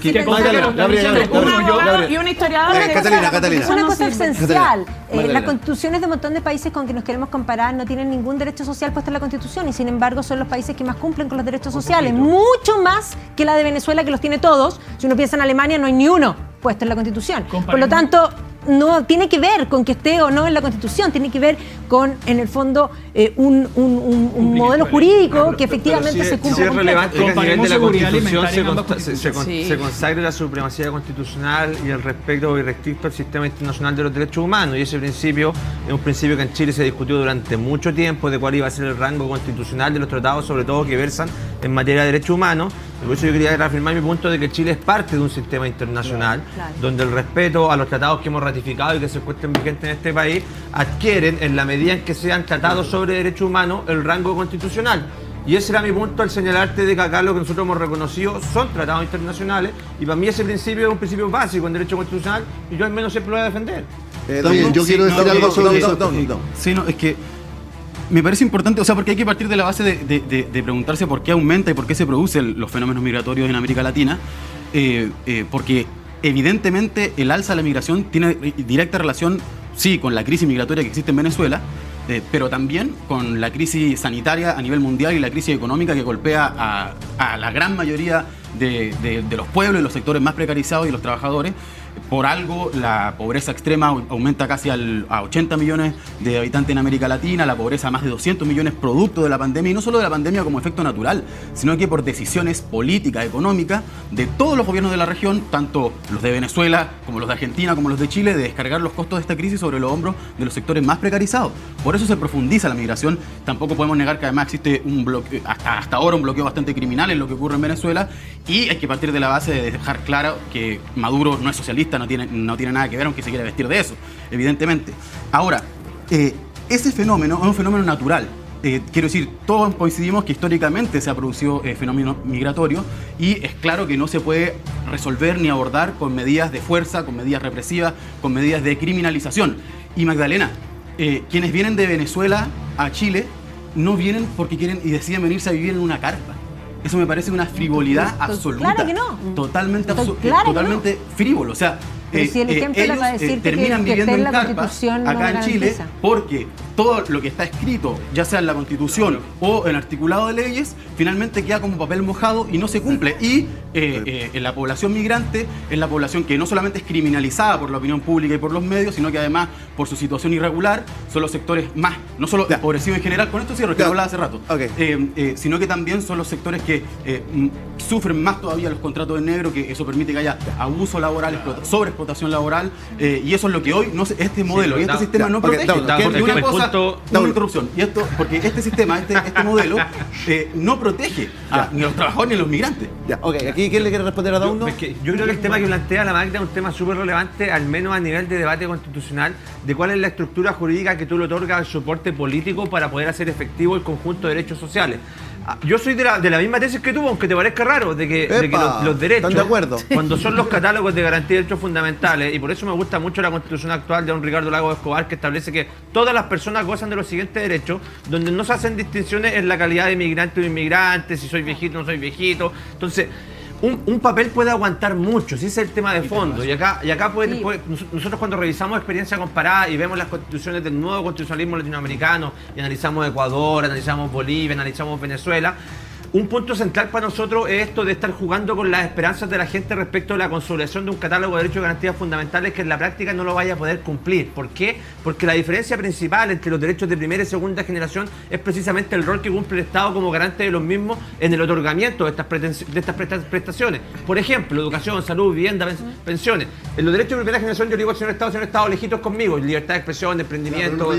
Y un historiador. Catalina. Una cosa esencial. Las constituciones de un montón de países con que nos queremos comparar no tienen ningún derecho social puesto en la Constitución y sin embargo son los países que más cumplen con los derechos sociales, mucho más que la de Venezuela, que los tiene todos. Si uno piensa en Alemania, no hay ni uno puesto en la Constitución. Por lo tanto, no tiene que ver con que esté o no en la Constitución, tiene que ver con, en el fondo, un modelo jurídico que efectivamente se cumple. Sí, es relevante que a nivel de la Constitución se consagre la supremacía constitucional y el respeto irrestricto al sistema internacional de los derechos humanos, y ese principio es un principio que en Chile se discutió durante mucho tiempo, de cuál iba a ser el rango constitucional de los tratados, sobre todo que versan en materia de derechos humanos. Y por eso yo quería reafirmar mi punto de que Chile es parte de un sistema internacional donde el respeto a los tratados que hemos ratificado y que se encuentran vigentes en este país adquieren, en la medida en que sean tratados sobre derechos humanos, el rango constitucional. Y ese era mi punto al señalarte de que acá lo que nosotros hemos reconocido son tratados internacionales, y para mí ese principio es un principio básico en derecho constitucional y yo al menos siempre lo voy a defender. Yo quiero decir algo sobre eso. Sí, no, es que me parece importante, o sea, porque hay que partir de la base de preguntarse por qué aumenta y por qué se producen los fenómenos migratorios en América Latina, porque evidentemente el alza de la migración tiene directa relación, sí, con la crisis migratoria que existe en Venezuela, pero también con la crisis sanitaria a nivel mundial y la crisis económica que golpea a la gran mayoría de los pueblos y los sectores más precarizados y los trabajadores. Por algo, la pobreza extrema aumenta casi a 80 millones de habitantes en América Latina, la pobreza a más de 200 millones producto de la pandemia, y no solo de la pandemia como efecto natural, sino que por decisiones políticas, económicas, de todos los gobiernos de la región, tanto los de Venezuela, como los de Argentina, como los de Chile, de descargar los costos de esta crisis sobre los hombros de los sectores más precarizados. Por eso se profundiza la migración. Tampoco podemos negar que además existe un bloqueo, hasta ahora un bloqueo bastante criminal en lo que ocurre en Venezuela, y hay que partir de la base de dejar claro que Maduro no es socialista, comunista no tiene nada que ver, aunque se quiera vestir de eso, evidentemente. Ahora, ese fenómeno es un fenómeno natural. Quiero decir, todos coincidimos que históricamente se ha producido fenómeno migratorio y es claro que no se puede resolver ni abordar con medidas de fuerza, con medidas represivas, con medidas de criminalización. Y Magdalena, quienes vienen de Venezuela a Chile no vienen porque quieren y deciden venirse a vivir en una carpa. Eso me parece una frivolidad absoluta. Claro que no. Totalmente frívolo. O sea, si el ejemplo ellos va a decir terminan que viviendo en la carpas Constitución no acá en Chile garantiza. porque todo lo que está escrito, ya sea en la Constitución o en el articulado de leyes, finalmente queda como papel mojado y no se cumple. Y en la población migrante, es la población que no solamente es criminalizada por la opinión pública y por los medios, sino que además por su situación irregular, son los sectores más, no solo empobrecidos en general, con esto cierro, que hablaba hace rato, sino que también son los sectores que sufren más todavía los contratos en negro, que eso permite que haya abuso laboral, sobreexplotación laboral, y eso es lo que hoy, este modelo y este sistema no protege. Porque una cosa, una interrupción, y esto, porque este sistema, este modelo, no protege ni a los trabajadores ni a los migrantes. Aquí ¿quién le quiere responder a Daundo? Yo creo que el tema que plantea la Magda es un tema súper relevante, al menos a nivel de debate constitucional, de cuál es la estructura jurídica que tú le otorgas al soporte político para poder hacer efectivo el conjunto de derechos sociales. Yo soy de la misma tesis que tú, aunque te parezca raro, de que los derechos, ¿están de acuerdo? Cuando son los catálogos de garantía de derechos fundamentales, y por eso me gusta mucho la Constitución actual de don Ricardo Lagos Escobar, que establece que todas las personas gozan de los siguientes derechos, donde no se hacen distinciones en la calidad de migrante o inmigrante, si soy viejito o no soy viejito. Entonces, un papel puede aguantar mucho, si ese es el tema de fondo. Y acá nosotros cuando revisamos experiencia comparada y vemos las constituciones del nuevo constitucionalismo latinoamericano, y analizamos Ecuador, analizamos Bolivia, analizamos Venezuela, un punto central para nosotros es esto de estar jugando con las esperanzas de la gente respecto a la consolidación de un catálogo de derechos y garantías fundamentales que en la práctica no lo vaya a poder cumplir. ¿Por qué? Porque la diferencia principal entre los derechos de primera y segunda generación es precisamente el rol que cumple el Estado como garante de los mismos en el otorgamiento de estas prestaciones. Por ejemplo, educación, salud, vivienda, pensiones. En los derechos de primera generación yo digo al señor Estado, lejitos conmigo, libertad de expresión, de emprendimiento.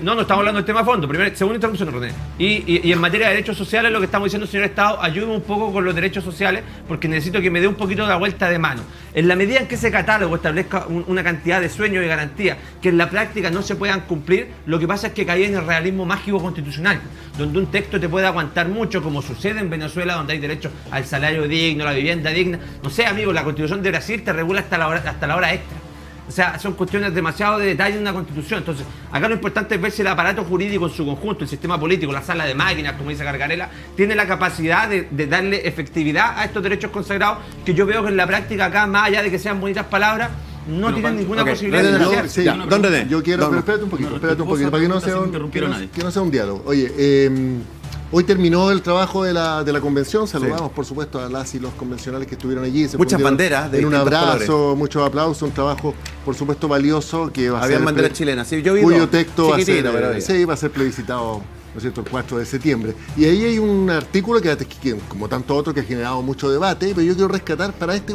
No estamos hablando del tema a fondo. Segunda interrupción, René. Y en materia de derechos sociales, lo que estamos diciendo, señor Estado, ayúdeme un poco con los derechos sociales porque necesito que me dé un poquito de la vuelta de mano. En la medida en que ese catálogo establezca una cantidad de sueños y garantías que en la práctica no se puedan cumplir, lo que pasa es que cae en el realismo mágico constitucional, donde un texto te puede aguantar mucho, como sucede en Venezuela, donde hay derecho al salario digno, a la vivienda digna. No sé, amigo, la Constitución de Brasil te regula hasta la hora extra. O sea, son cuestiones demasiado de detalle en una constitución. Entonces, acá lo importante es ver si el aparato jurídico en su conjunto, el sistema político, la sala de máquinas, como dice Gargarela, tiene la capacidad de darle efectividad a estos derechos consagrados, que yo veo que en la práctica acá, más allá de que sean bonitas palabras, no tienen ninguna posibilidad de negociar. Don René. Yo quiero, pero espérate un poquito, para que no sea un diálogo. Oye, hoy terminó el trabajo de la convención. Saludamos, por supuesto, a las y los convencionales que estuvieron allí. Muchas banderas en un abrazo, colores. Muchos aplausos, un trabajo, por supuesto, valioso que va a ser. Habían banderas chilenas, sí, yo vi cuyo texto va a ser plebiscitado, ¿no es cierto?, el 4 de septiembre. Y ahí hay un artículo que, como tanto otro, que ha generado mucho debate, pero yo quiero rescatar para este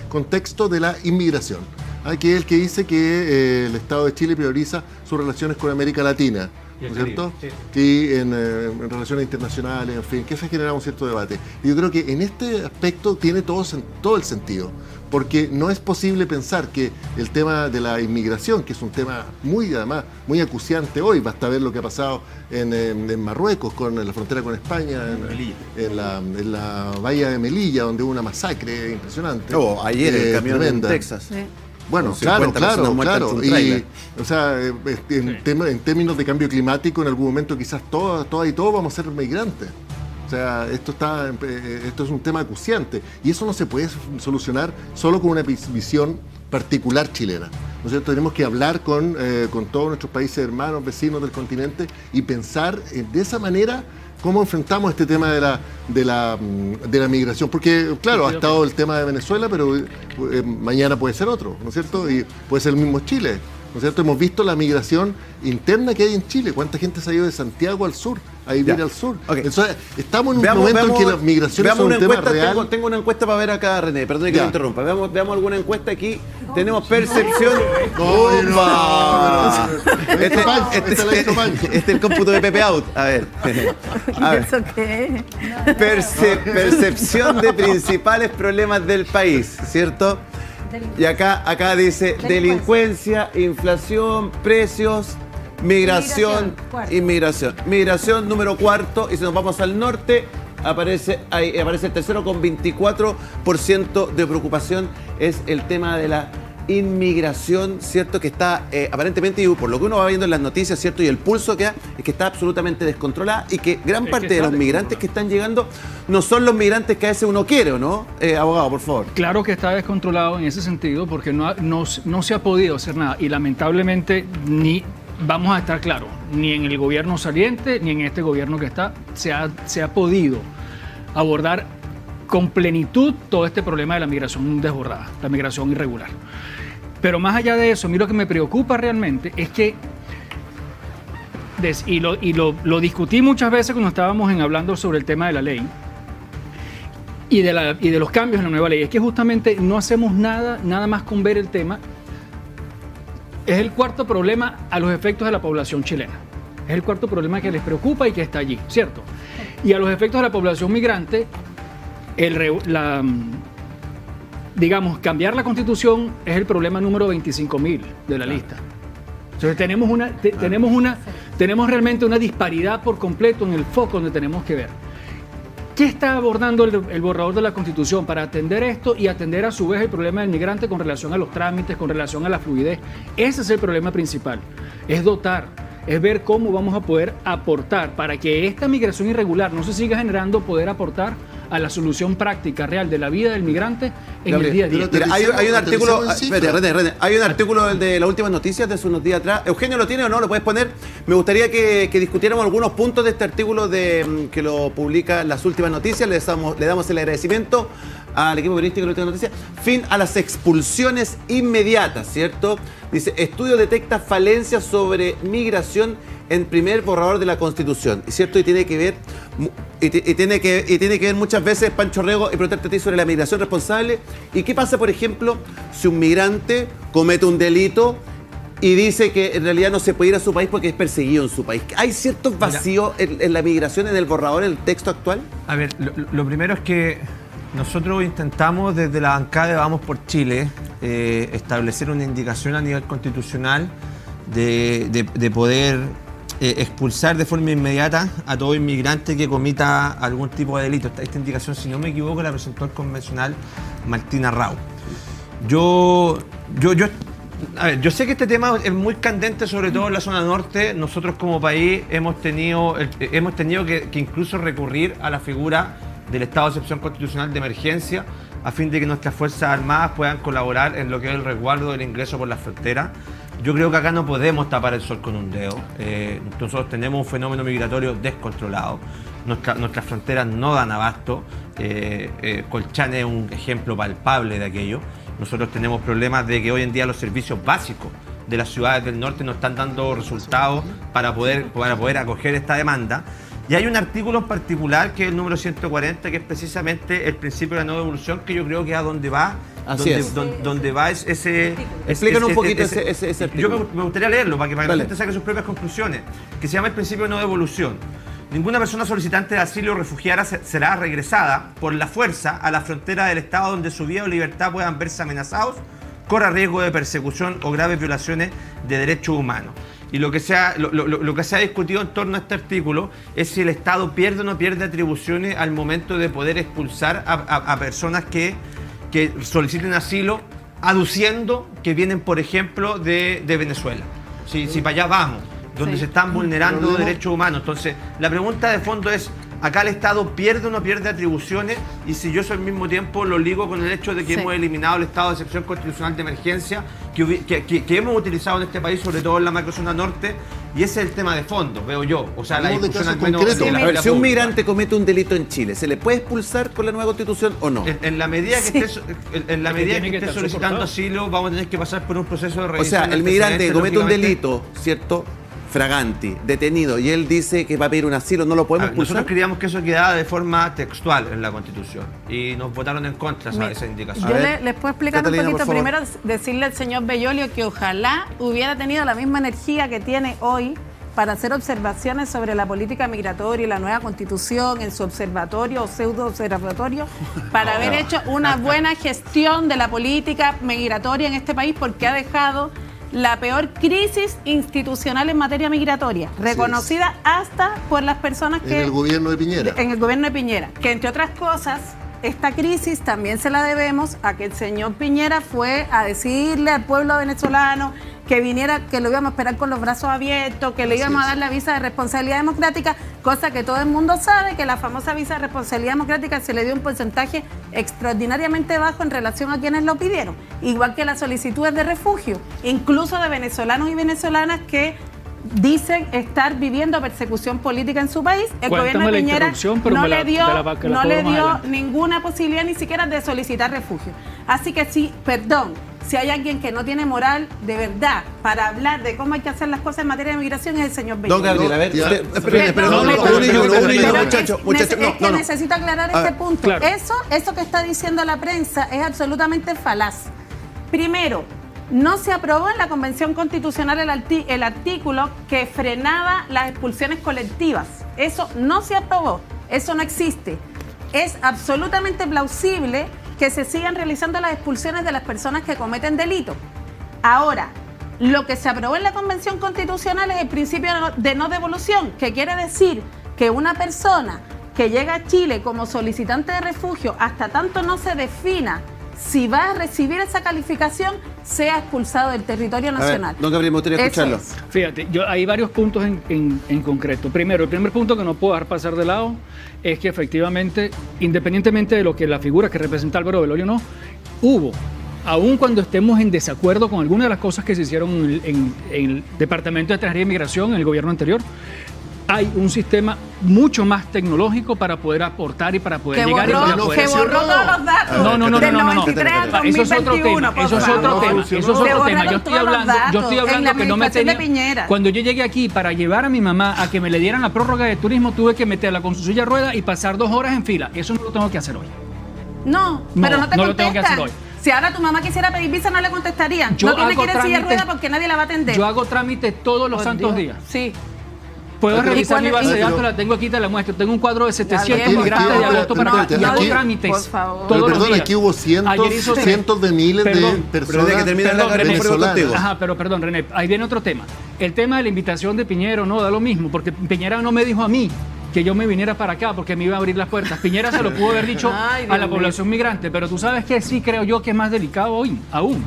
contexto de la inmigración. Que es el que dice que el Estado de Chile prioriza sus relaciones con América Latina, ¿no es cierto? Sí. Y en relaciones internacionales, en fin, que se genera un cierto debate. Y yo creo que en este aspecto tiene todo el sentido, porque no es posible pensar que el tema de la inmigración, que es un tema además muy acuciante hoy, basta ver lo que ha pasado en Marruecos, en la frontera con España, en la bahía de Melilla, donde hubo una masacre impresionante. Ayer el camión en Texas. Sí. Bueno, claro. Y, o sea, en términos de cambio climático, en algún momento quizás todos vamos a ser migrantes. O sea, esto es un tema acuciante. Y eso no se puede solucionar solo con una visión particular chilena. ¿No es cierto? Tenemos que hablar con todos nuestros países hermanos, vecinos del continente, y pensar de esa manera cómo enfrentamos este tema de la migración. Porque, claro, ha estado el tema de Venezuela, pero mañana puede ser otro, ¿no es cierto? Y puede ser el mismo Chile, ¿no es cierto? Hemos visto la migración interna que hay en Chile. ¿Cuánta gente se ha ido de Santiago al sur, a vivir al sur? Entonces, estamos en un momento en que las migraciones son un tema real. Tengo una encuesta para ver acá, René, perdón que lo interrumpa. Veamos alguna encuesta aquí. Tenemos percepción. Este es el cómputo de Pepe Out. A ver. ¿Eso qué es? Percepción de principales problemas del país, ¿cierto? Y acá dice delincuencia, inflación, precios, migración, inmigración. Migración número 4, y si nos vamos al norte, aparece el tercero con 24% de preocupación, es el tema de la inmigración, ¿cierto? Que está aparentemente, y por lo que uno va viendo en las noticias, ¿cierto? Y el pulso que da, es que está absolutamente descontrolada y que gran parte de los migrantes que están llegando no son los migrantes que a veces uno quiere, ¿o no? Abogado, por favor. Claro que está descontrolado en ese sentido porque no se ha podido hacer nada y lamentablemente vamos a estar claros, ni en el gobierno saliente ni en este gobierno que está se ha podido abordar con plenitud todo este problema de la migración desbordada, la migración irregular. Pero más allá de eso, a mí lo que me preocupa realmente es que, lo discutí muchas veces cuando estábamos hablando sobre el tema de la ley y de los cambios en la nueva ley, es que justamente no hacemos nada más con ver el tema. Es el cuarto problema a los efectos de la población chilena. Es el cuarto problema que les preocupa y que está allí, ¿cierto? Y a los efectos de la población migrante, digamos, cambiar la Constitución es el problema número 25.000 de la lista. Entonces tenemos realmente una disparidad por completo en el foco donde tenemos que ver. ¿Qué está abordando el borrador de la Constitución para atender esto y atender a su vez el problema del migrante con relación a los trámites, con relación a la fluidez? Ese es el problema principal. Es dotar, es ver cómo vamos a poder aportar para que esta migración irregular no se siga generando, poder aportar a la solución práctica real de la vida del migrante en el día a día. Mira, hay un artículo, René, hay un artículo de las últimas noticias de hace unos días atrás. Eugenio, ¿lo tiene o no? ¿Lo puedes poner? Me gustaría que discutiéramos algunos puntos de este artículo que lo publica Las Últimas Noticias. Le damos el agradecimiento al equipo periodístico de Las Últimas Noticias. Fin a las expulsiones inmediatas, ¿cierto? Dice, estudio detecta falencias sobre migración en primer borrador de la Constitución, ¿cierto? Y tiene que ver muchas veces, Pancho Rego, y preguntarte a ti sobre la migración responsable. ¿Y qué pasa, por ejemplo, si un migrante comete un delito y dice que en realidad no se puede ir a su país porque es perseguido en su país? ¿Hay ciertos vacíos en la migración, en el borrador, en el texto actual? A ver, lo primero es que nosotros intentamos desde la bancada de Vamos por Chile establecer una indicación a nivel constitucional de poder expulsar de forma inmediata a todo inmigrante que comita algún tipo de delito. Esta indicación, si no me equivoco, la presentó el convencional Martina Rau. Yo sé que este tema es muy candente, sobre todo en la zona norte. Nosotros como país hemos tenido que incluso recurrir a la figura del estado de excepción constitucional de emergencia a fin de que nuestras Fuerzas Armadas puedan colaborar en lo que es el resguardo del ingreso por la frontera. Yo creo que acá no podemos tapar el sol con un dedo. Nosotros tenemos un fenómeno migratorio descontrolado. Nuestras fronteras no dan abasto. Colchane es un ejemplo palpable de aquello. Nosotros tenemos problemas de que hoy en día los servicios básicos de las ciudades del norte no están dando resultados para poder acoger esta demanda. Y hay un artículo en particular, que es el número 140, que es precisamente el principio de la no devolución, que yo creo que es a donde va. Donde va ese... Explícanos un poquito ese artículo. Yo me gustaría leerlo para que la gente saque sus propias conclusiones, que se llama el principio de no devolución. Ninguna persona solicitante de asilo o refugiada será regresada por la fuerza a la frontera del estado donde su vida o libertad puedan verse amenazados, corra riesgo de persecución o graves violaciones de derechos humanos. Y lo que se ha discutido en torno a este artículo es si el Estado pierde o no pierde atribuciones al momento de poder expulsar a personas que soliciten asilo, aduciendo que vienen, por ejemplo, de Venezuela. Si para allá vamos, donde se están vulnerando derechos humanos. Entonces, la pregunta de fondo es, ¿acá el Estado pierde o no pierde atribuciones? Y si yo eso al mismo tiempo lo ligo con el hecho de que hemos eliminado el estado de excepción constitucional de emergencia que hemos utilizado en este país, sobre todo en la macrozona norte, y ese es el tema de fondo, veo yo. O sea, la discusión al menos... Si un migrante comete un delito en Chile, ¿se le puede expulsar con la nueva Constitución o no? En la medida que esté solicitando asilo, vamos a tener que pasar por un proceso de revisión. O sea, el migrante comete un delito, ¿cierto?, fraganti, detenido, y él dice que va a pedir un asilo, ¿no lo podemos expulsar? Nosotros creíamos que eso quedaba de forma textual en la Constitución y nos votaron en contra de esa indicación. Yo les puedo explicar Catalina, un poquito. Primero, decirle al señor Bellolio que ojalá hubiera tenido la misma energía que tiene hoy para hacer observaciones sobre la política migratoria y la nueva constitución en su observatorio o pseudo observatorio para haber hecho una buena gestión de la política migratoria en este país, porque ha dejado la peor crisis institucional en materia migratoria, reconocida hasta por las personas que... En el gobierno de Piñera. En el gobierno de Piñera, que entre otras cosas, esta crisis también se la debemos a que el señor Piñera fue a decirle al pueblo venezolano que viniera, que lo íbamos a esperar con los brazos abiertos, que le íbamos a dar la visa de responsabilidad democrática, cosa que todo el mundo sabe, que la famosa visa de responsabilidad democrática se le dio un porcentaje extraordinariamente bajo en relación a quienes lo pidieron, igual que las solicitudes de refugio, incluso de venezolanos y venezolanas que dicen estar viviendo persecución política en su país. El gobierno de Piñera no le dio ninguna posibilidad ni siquiera de solicitar refugio. Así que sí, perdón, si hay alguien que no tiene moral de verdad para hablar de cómo hay que hacer las cosas en materia de migración es el señor Piñera. Don Gabriel, a ver, necesito aclarar este punto. Claro. Eso que está diciendo la prensa es absolutamente falaz. Primero, no se aprobó en la Convención Constitucional el artículo que frenaba las expulsiones colectivas. Eso no se aprobó, eso no existe. Es absolutamente plausible que se sigan realizando las expulsiones de las personas que cometen delitos. Ahora, lo que se aprobó en la Convención Constitucional es el principio de no devolución, que quiere decir que una persona que llega a Chile como solicitante de refugio, hasta tanto no se defina si va a recibir esa calificación, sea expulsado del territorio nacional. Don Gabriel, me gustaría escucharlo. Fíjate, hay varios puntos en concreto. Primero, el primer punto que no puedo dejar pasar de lado es que efectivamente, independientemente de lo que la figura que representa Álvaro Velorio no, hubo, aun cuando estemos en desacuerdo con algunas de las cosas que se hicieron en el Departamento de Extranjería y Migración, en el gobierno anterior, hay un sistema mucho más tecnológico para poder aportar y para poder llegar borró, y para poder... Que borró todos los datos No. del 93 al 2021. Eso es otro tema. Eso es otro tema. Yo estoy hablando que no me tenía... Cuando yo llegué aquí para llevar a mi mamá a que me le dieran la prórroga de turismo, tuve que meterla con su silla de ruedas y pasar 2 horas en fila. Eso no lo tengo que hacer hoy. No, pero no te lo tengo que hacer hoy. Si ahora tu mamá quisiera pedir visa, no le contestarían. No tiene que ir en silla de ruedas porque nadie la va a atender. Yo hago trámite todos los santos días. Sí. Puedo revisar mi base de datos, la tengo aquí, te la muestro. Tengo un cuadro de 700 migrantes de agosto para acá y hago trámites. Por favor. Pero perdón, aquí hubo cientos de miles de personas venezolanas. Ajá, pero perdón, René, ahí viene otro tema. El tema de la invitación de Piñera no da lo mismo, porque Piñera no me dijo a mí que yo me viniera para acá porque me iba a abrir las puertas. Piñera se lo pudo haber dicho a la población migrante, pero tú sabes que sí creo yo que es más delicado hoy, aún,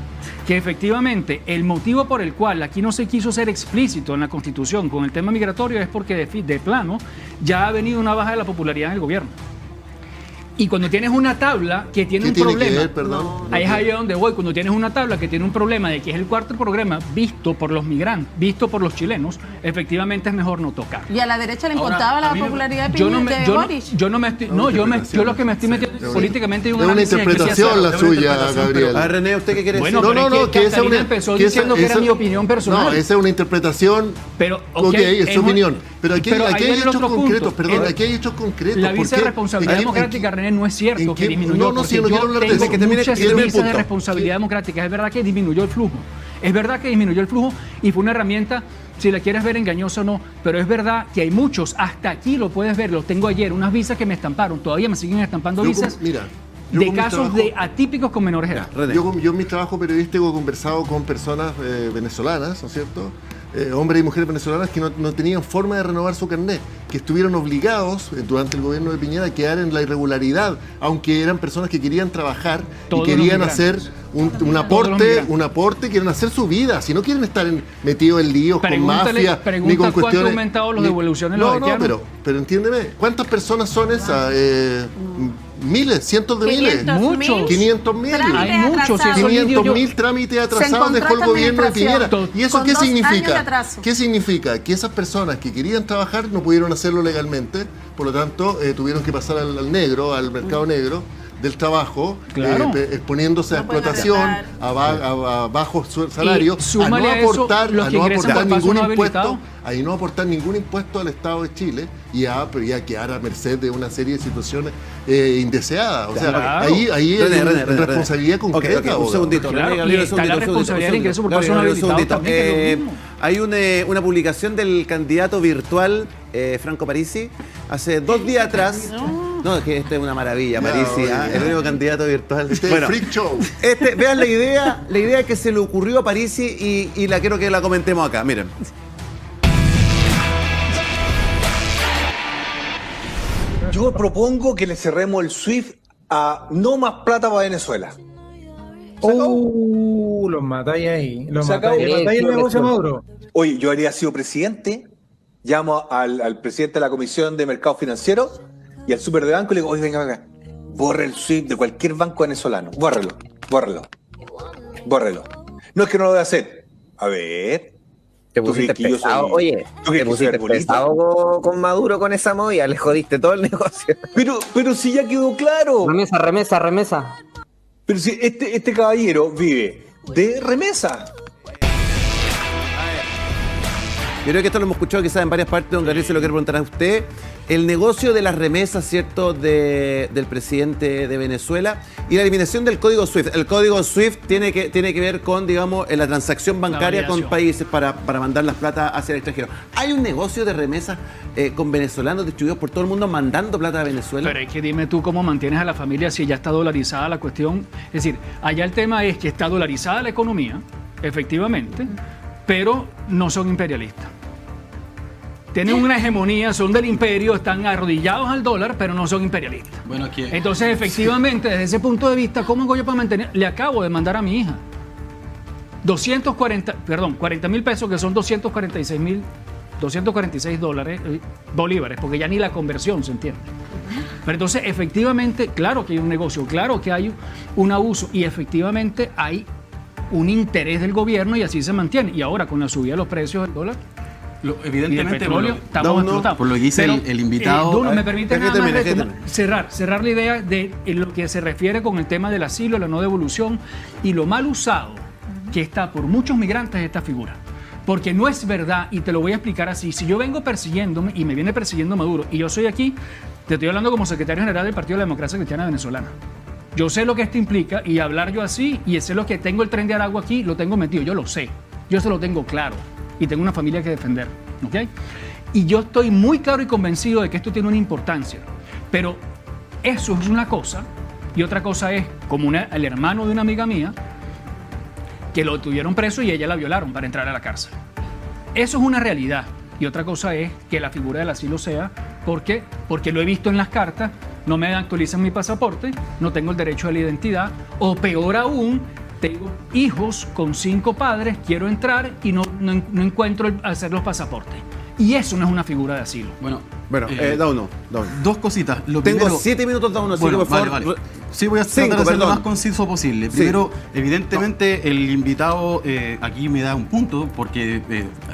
que efectivamente el motivo por el cual aquí no se quiso ser explícito en la Constitución con el tema migratorio es porque de plano ya ha venido una baja de la popularidad en el gobierno. Y cuando tienes una tabla que tiene un problema, ahí es ahí donde voy, cuando tienes una tabla que tiene un problema de que es el cuarto programa visto por los migrantes, visto por los chilenos, efectivamente es mejor no tocar. Y a la derecha le importaba la popularidad de Boric. Yo lo que me estoy metiendo políticamente es una interpretación la suya, Gabriel. A René, ¿usted qué quiere decir? Bueno, que esa empezó diciendo que era mi opinión personal. No, esa es una interpretación. Pero, es su opinión. Pero aquí hay hechos concretos, perdón, aquí hay hechos concretos. La visa de responsabilidad democrática, René, no es cierto que disminuyó. No quiero hablar de eso. Muchas visas de responsabilidad democrática. Es verdad que disminuyó el flujo. Es verdad que disminuyó el flujo y fue una herramienta, si la quieres ver engañosa o no, pero es verdad que hay muchos, hasta aquí lo puedes ver, lo tengo ayer, unas visas que me estamparon, todavía me siguen estampando visas. De casos de atípicos con menores edad. Yo en mi trabajo periodístico he conversado con personas venezolanas, ¿no es cierto? Hombres y mujeres venezolanas que no tenían forma de renovar su carnet, que estuvieron obligados durante el gobierno de Piñera a quedar en la irregularidad, aunque eran personas que querían trabajar y querían hacer un aporte, quieren hacer su vida, si no quieren estar metidos en líos con mafia, ni con cuestiones. ¿Cuánto ha aumentado los devoluciones? Pero entiéndeme, ¿cuántas personas son esas? Miles, cientos de miles. Muchos. 500.000. Hay muchos. 500.000 trámites atrasados dejó el gobierno de Piñera. ¿Y eso qué significa? ¿Qué significa? Que esas personas que querían trabajar no pudieron hacerlo legalmente, por lo tanto tuvieron que pasar al negro, al mercado negro, del trabajo, Claro. exponiéndose a No pueden explotación, aceptar. a bajos salarios, Y súmale a a no eso aportar, los que ingresan por paso ningún no impuesto, habilitado. ahí no aportar ningún impuesto al Estado de Chile y a quedar a merced de una serie de situaciones indeseadas. O sea, Claro. ahí René, es responsabilidad concreta. Ok, un abogado. segundito. Claro, René, y está la responsabilidad de ingreso por paso no habilitado también, que es lo mismo. Hay una publicación del candidato virtual Franco Parisi hace 2 días atrás. No, es que este es una maravilla, Parisi, el único candidato virtual. Este es el Freak Show. Vean la idea que se le ocurrió a Parisi y la quiero que la comentemos acá. Miren. Yo propongo que le cerremos el SWIFT a no más plata para Venezuela. Los matáis ahí. Los Se acabó. matáis el negocio, Maduro. Oye, yo habría sido presidente, llamo al presidente de la Comisión de Mercado Financiero y al super de banco y le digo, oye, venga, borre el SWIFT de cualquier banco venezolano. Bórrelo. No es que no lo voy a hacer. A ver. Te pusiste pesado, oye, te pusiste pesado con Maduro con esa movida, le jodiste todo el negocio. Pero si ya quedó claro. Remesa. Pero si este caballero vive de remesa. Yo creo que esto lo hemos escuchado quizás en varias partes, don Gabriel se lo quiero preguntar a usted. El negocio de las remesas, ¿cierto?, del presidente de Venezuela y la eliminación del código SWIFT. El código SWIFT tiene que ver con, digamos, la transacción bancaria con países para mandar las plata hacia el extranjero. ¿Hay un negocio de remesas con venezolanos distribuidos por todo el mundo mandando plata a Venezuela? Pero es que dime tú cómo mantienes a la familia si ya está dolarizada la cuestión. Es decir, allá el tema es que está dolarizada la economía, efectivamente, pero no son imperialistas. Tienen una hegemonía, son del imperio, están arrodillados al dólar, pero no son imperialistas. Bueno, aquí... Entonces, efectivamente, desde ese punto de vista, ¿cómo hago yo para mantener? Le acabo de mandar a mi hija 40 mil pesos, que son 246 dólares, bolívares, porque ya ni la conversión se entiende. Pero entonces, efectivamente, claro que hay un negocio, claro que hay un abuso y efectivamente hay un interés del gobierno y así se mantiene. Y ahora, con la subida de los precios del dólar, evidentemente, petróleo, estamos explotados. Por lo que dice el invitado... Duno, me permite nada más cerrar la idea de lo que se refiere con el tema del asilo, la no devolución y lo mal usado que está por muchos migrantes esta figura. Porque no es verdad, y te lo voy a explicar así, si yo vengo persiguiéndome y me viene persiguiendo Maduro y yo soy aquí, te estoy hablando como secretario general del Partido de la Democracia Cristiana Venezolana. Yo sé lo que esto implica y hablar yo así, y sé lo que tengo el tren de Aragua aquí, lo tengo metido, yo lo sé, yo se lo tengo claro. Y tengo una familia que defender, ¿ok? Y yo estoy muy claro y convencido de que esto tiene una importancia. Pero eso es una cosa, y otra cosa es, como el hermano de una amiga mía, que lo tuvieron preso y ella la violaron para entrar a la cárcel. Eso es una realidad. Y otra cosa es que la figura del asilo sea, porque lo he visto en las cartas, no me actualizan mi pasaporte, no tengo el derecho a la identidad, o peor aún, tengo hijos con 5 padres, quiero entrar y no encuentro hacer los pasaportes. Y eso no es una figura de asilo. Bueno, da uno. Dos cositas. Tengo 7 minutos, da uno, así que por favor. Vale. Sí, voy a tratar de ser lo más conciso posible. Primero, evidentemente, el invitado aquí me da un punto, porque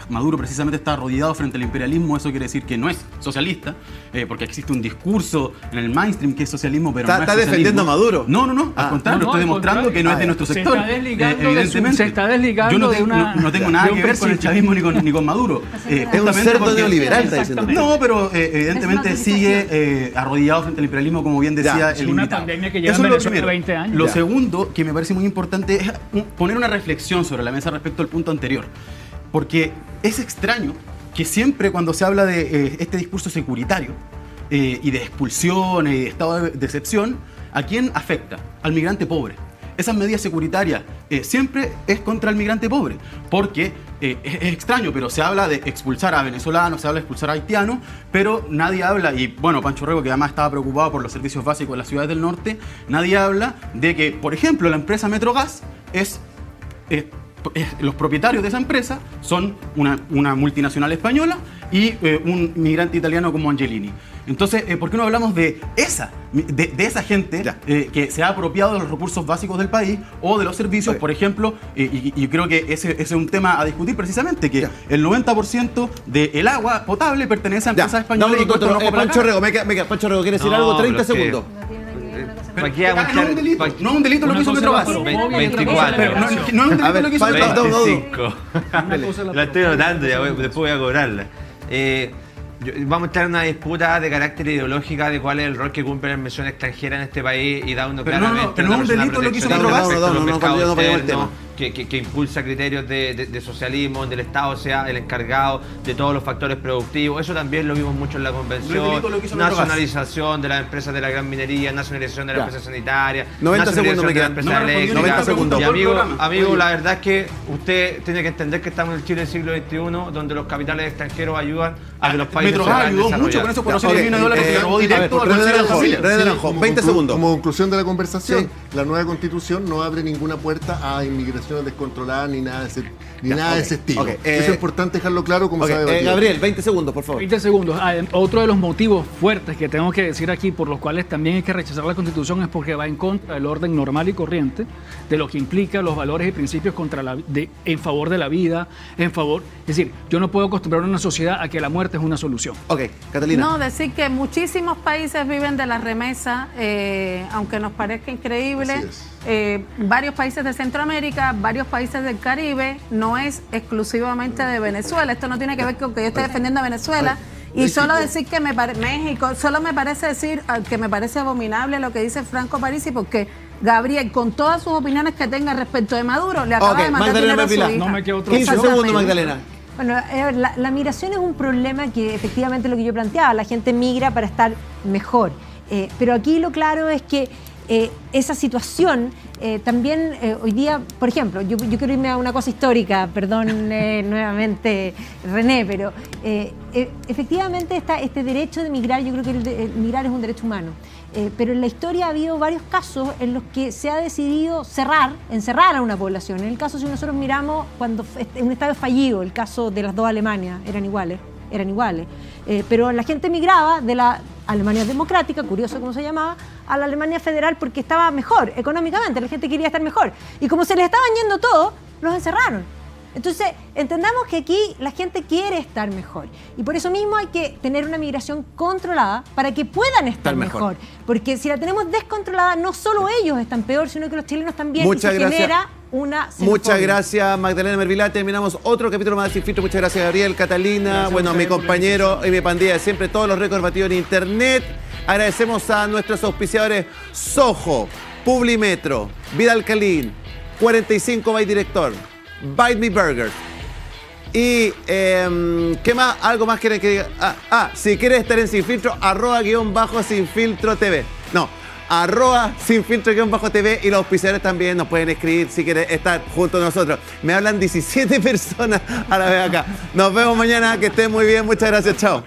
Maduro precisamente está rodeado frente al imperialismo. Eso quiere decir que no es socialista, porque existe un discurso en el mainstream que es socialismo, pero no es socialismo. ¿Está defendiendo a Maduro? No, al contrario, estoy demostrando que no es de nuestro sector. Se está desligando yo no tengo nada que ver con el chavismo ni con Maduro. Es un cerdo neoliberal, está diciendo. No, pero evidentemente sigue arrodillado frente al imperialismo, como bien decía el invitado. Pandemia que lleva en Venezuela 20 años. Lo segundo, que me parece muy importante, es poner una reflexión sobre la mesa respecto al punto anterior. Porque es extraño que siempre cuando se habla de este discurso securitario y de expulsión y de estado de excepción, ¿a quién afecta? Al migrante pobre. Esas medidas securitarias siempre es contra el migrante pobre, porque es extraño, pero se habla de expulsar a venezolanos, se habla de expulsar a haitianos, pero nadie habla, y bueno, Pancho Rego, que además estaba preocupado por los servicios básicos de las ciudades del norte, nadie habla de que, por ejemplo, la empresa Metrogas los propietarios de esa empresa son una multinacional española y un migrante italiano como Angelini. Entonces, ¿por qué no hablamos de esa gente que se ha apropiado de los recursos básicos del país o de los servicios, por ejemplo? Y creo que ese es un tema a discutir precisamente, que el 90% del agua potable pertenece a empresas españolas. Pancho Rego, Pancho Rego, ¿quiere decir algo? 30 segundos. No tiene nada que ver una cosa ¿Para qué vamos a no es un delito, no es un delito lo que hizo Petrobras. 24. No es un delito lo que hizo Petrobras. 25. La estoy notando, ya después voy a cobrarla. Vamos a estar en una disputa de carácter ideológica de cuál es el rol que cumple la inversión extranjera en este país y da uno claramente. Pero no es un delito lo que hizo Petrobras. Que impulsa criterios de socialismo, donde el Estado sea el encargado de todos los factores productivos. Eso también lo vimos mucho en la convención. Nacionalización de las empresas de la gran minería, nacionalización de las empresas sanitarias, 90 segundos me quedan. 90 segundos. Y amigo, la verdad es que usted tiene que entender que estamos en el Chile del siglo XXI, donde los capitales extranjeros ayudan a que los países se vayan ayudó mucho con eso, por $100 millones que le robó directo al bolsillo de la familia. René Naranjo, 20 segundos. Como conclusión de la conversación, la nueva constitución no abre ninguna puerta a inmigraciones descontroladas ni nada de ese estilo. Es importante dejarlo claro como sabe. Gabriel, 20 segundos, por favor. 20 segundos. Otro de los motivos fuertes que tengo que decir aquí por los cuales también hay que rechazar la Constitución es porque va en contra del orden normal y corriente, de lo que implica los valores y principios en favor de la vida, es decir, yo no puedo acostumbrar a una sociedad a que la muerte es una solución. Ok, Catalina. No, decir que muchísimos países viven de la remesa, aunque nos parezca increíble. Varios países de Centroamérica, varios países del Caribe, no es exclusivamente de Venezuela. Esto no tiene que ver con que yo esté defendiendo a Venezuela. Y solo decir que México, solo me parece decir que me parece abominable lo que dice Franco Parisi, porque Gabriel, con todas sus opiniones que tenga respecto de Maduro, le acaba de mandar dinero a su hija. No me quedo otro 15 segundos, Magdalena. Bueno, la migración es un problema que efectivamente lo que yo planteaba, la gente migra para estar mejor. Pero aquí lo claro es que esa situación también hoy día, por ejemplo, yo quiero irme a una cosa histórica, perdón nuevamente René, pero efectivamente está este derecho de migrar, yo creo que el migrar es un derecho humano. Pero en la historia ha habido varios casos en los que se ha decidido encerrar a una población. En el caso, si nosotros miramos, cuando un Estado es fallido, el caso de las dos Alemanias, eran iguales. Pero la gente migraba de la Alemania democrática, curioso cómo se llamaba, a la Alemania federal porque estaba mejor económicamente, la gente quería estar mejor. Y como se les estaban yendo todos, los encerraron. Entonces, entendamos que aquí la gente quiere estar mejor. Y por eso mismo hay que tener una migración controlada para que puedan estar mejor. Porque si la tenemos descontrolada, no solo ellos están peor, sino que los chilenos también. Muchas gracias. Genera una xenofobia. Muchas gracias, Magdalena Mervilá. Terminamos otro capítulo más de Sin Filtro. Muchas gracias, Gabriel, Catalina, mi compañero y mi pandilla de siempre, todos los récords batidos en internet. Agradecemos a nuestros auspiciadores Soho, Publimetro, Vida Alcalín, 45 by Director, Bite Me Burger. Y, ¿qué más? ¿Algo más quieren que diga? Si quieres estar en Sin Filtro, @Sinfiltro TV. No, @Sinfiltro_TV. Y los auspiciadores también nos pueden escribir si quieren estar junto a nosotros. Me hablan 17 personas a la vez acá. Nos vemos mañana, que estén muy bien. Muchas gracias, chao.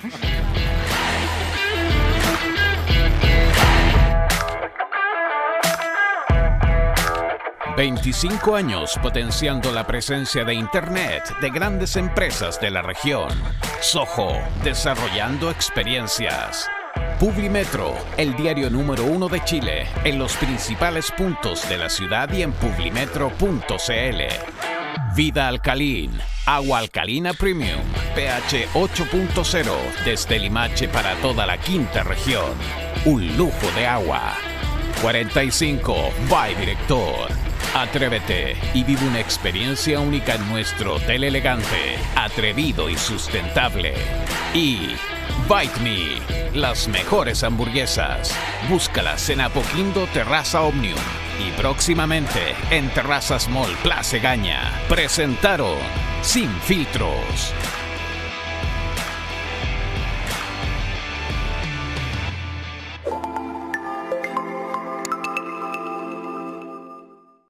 ...25 años potenciando la presencia de Internet de grandes empresas de la región. Soho, desarrollando experiencias. Publimetro, el diario número 1 de Chile, en los principales puntos de la ciudad y en publimetro.cl. Vida Alcalín, agua alcalina premium, pH 8.0, desde Limache para toda la quinta región. Un lujo de agua. 45 by Director. Atrévete y vive una experiencia única en nuestro hotel elegante, atrevido y sustentable. Y Bite Me, las mejores hamburguesas. Búscalas en Apoquindo Terraza Omnium y próximamente en Terrazas Mall Plaza Gaña. Presentaron Sin Filtros.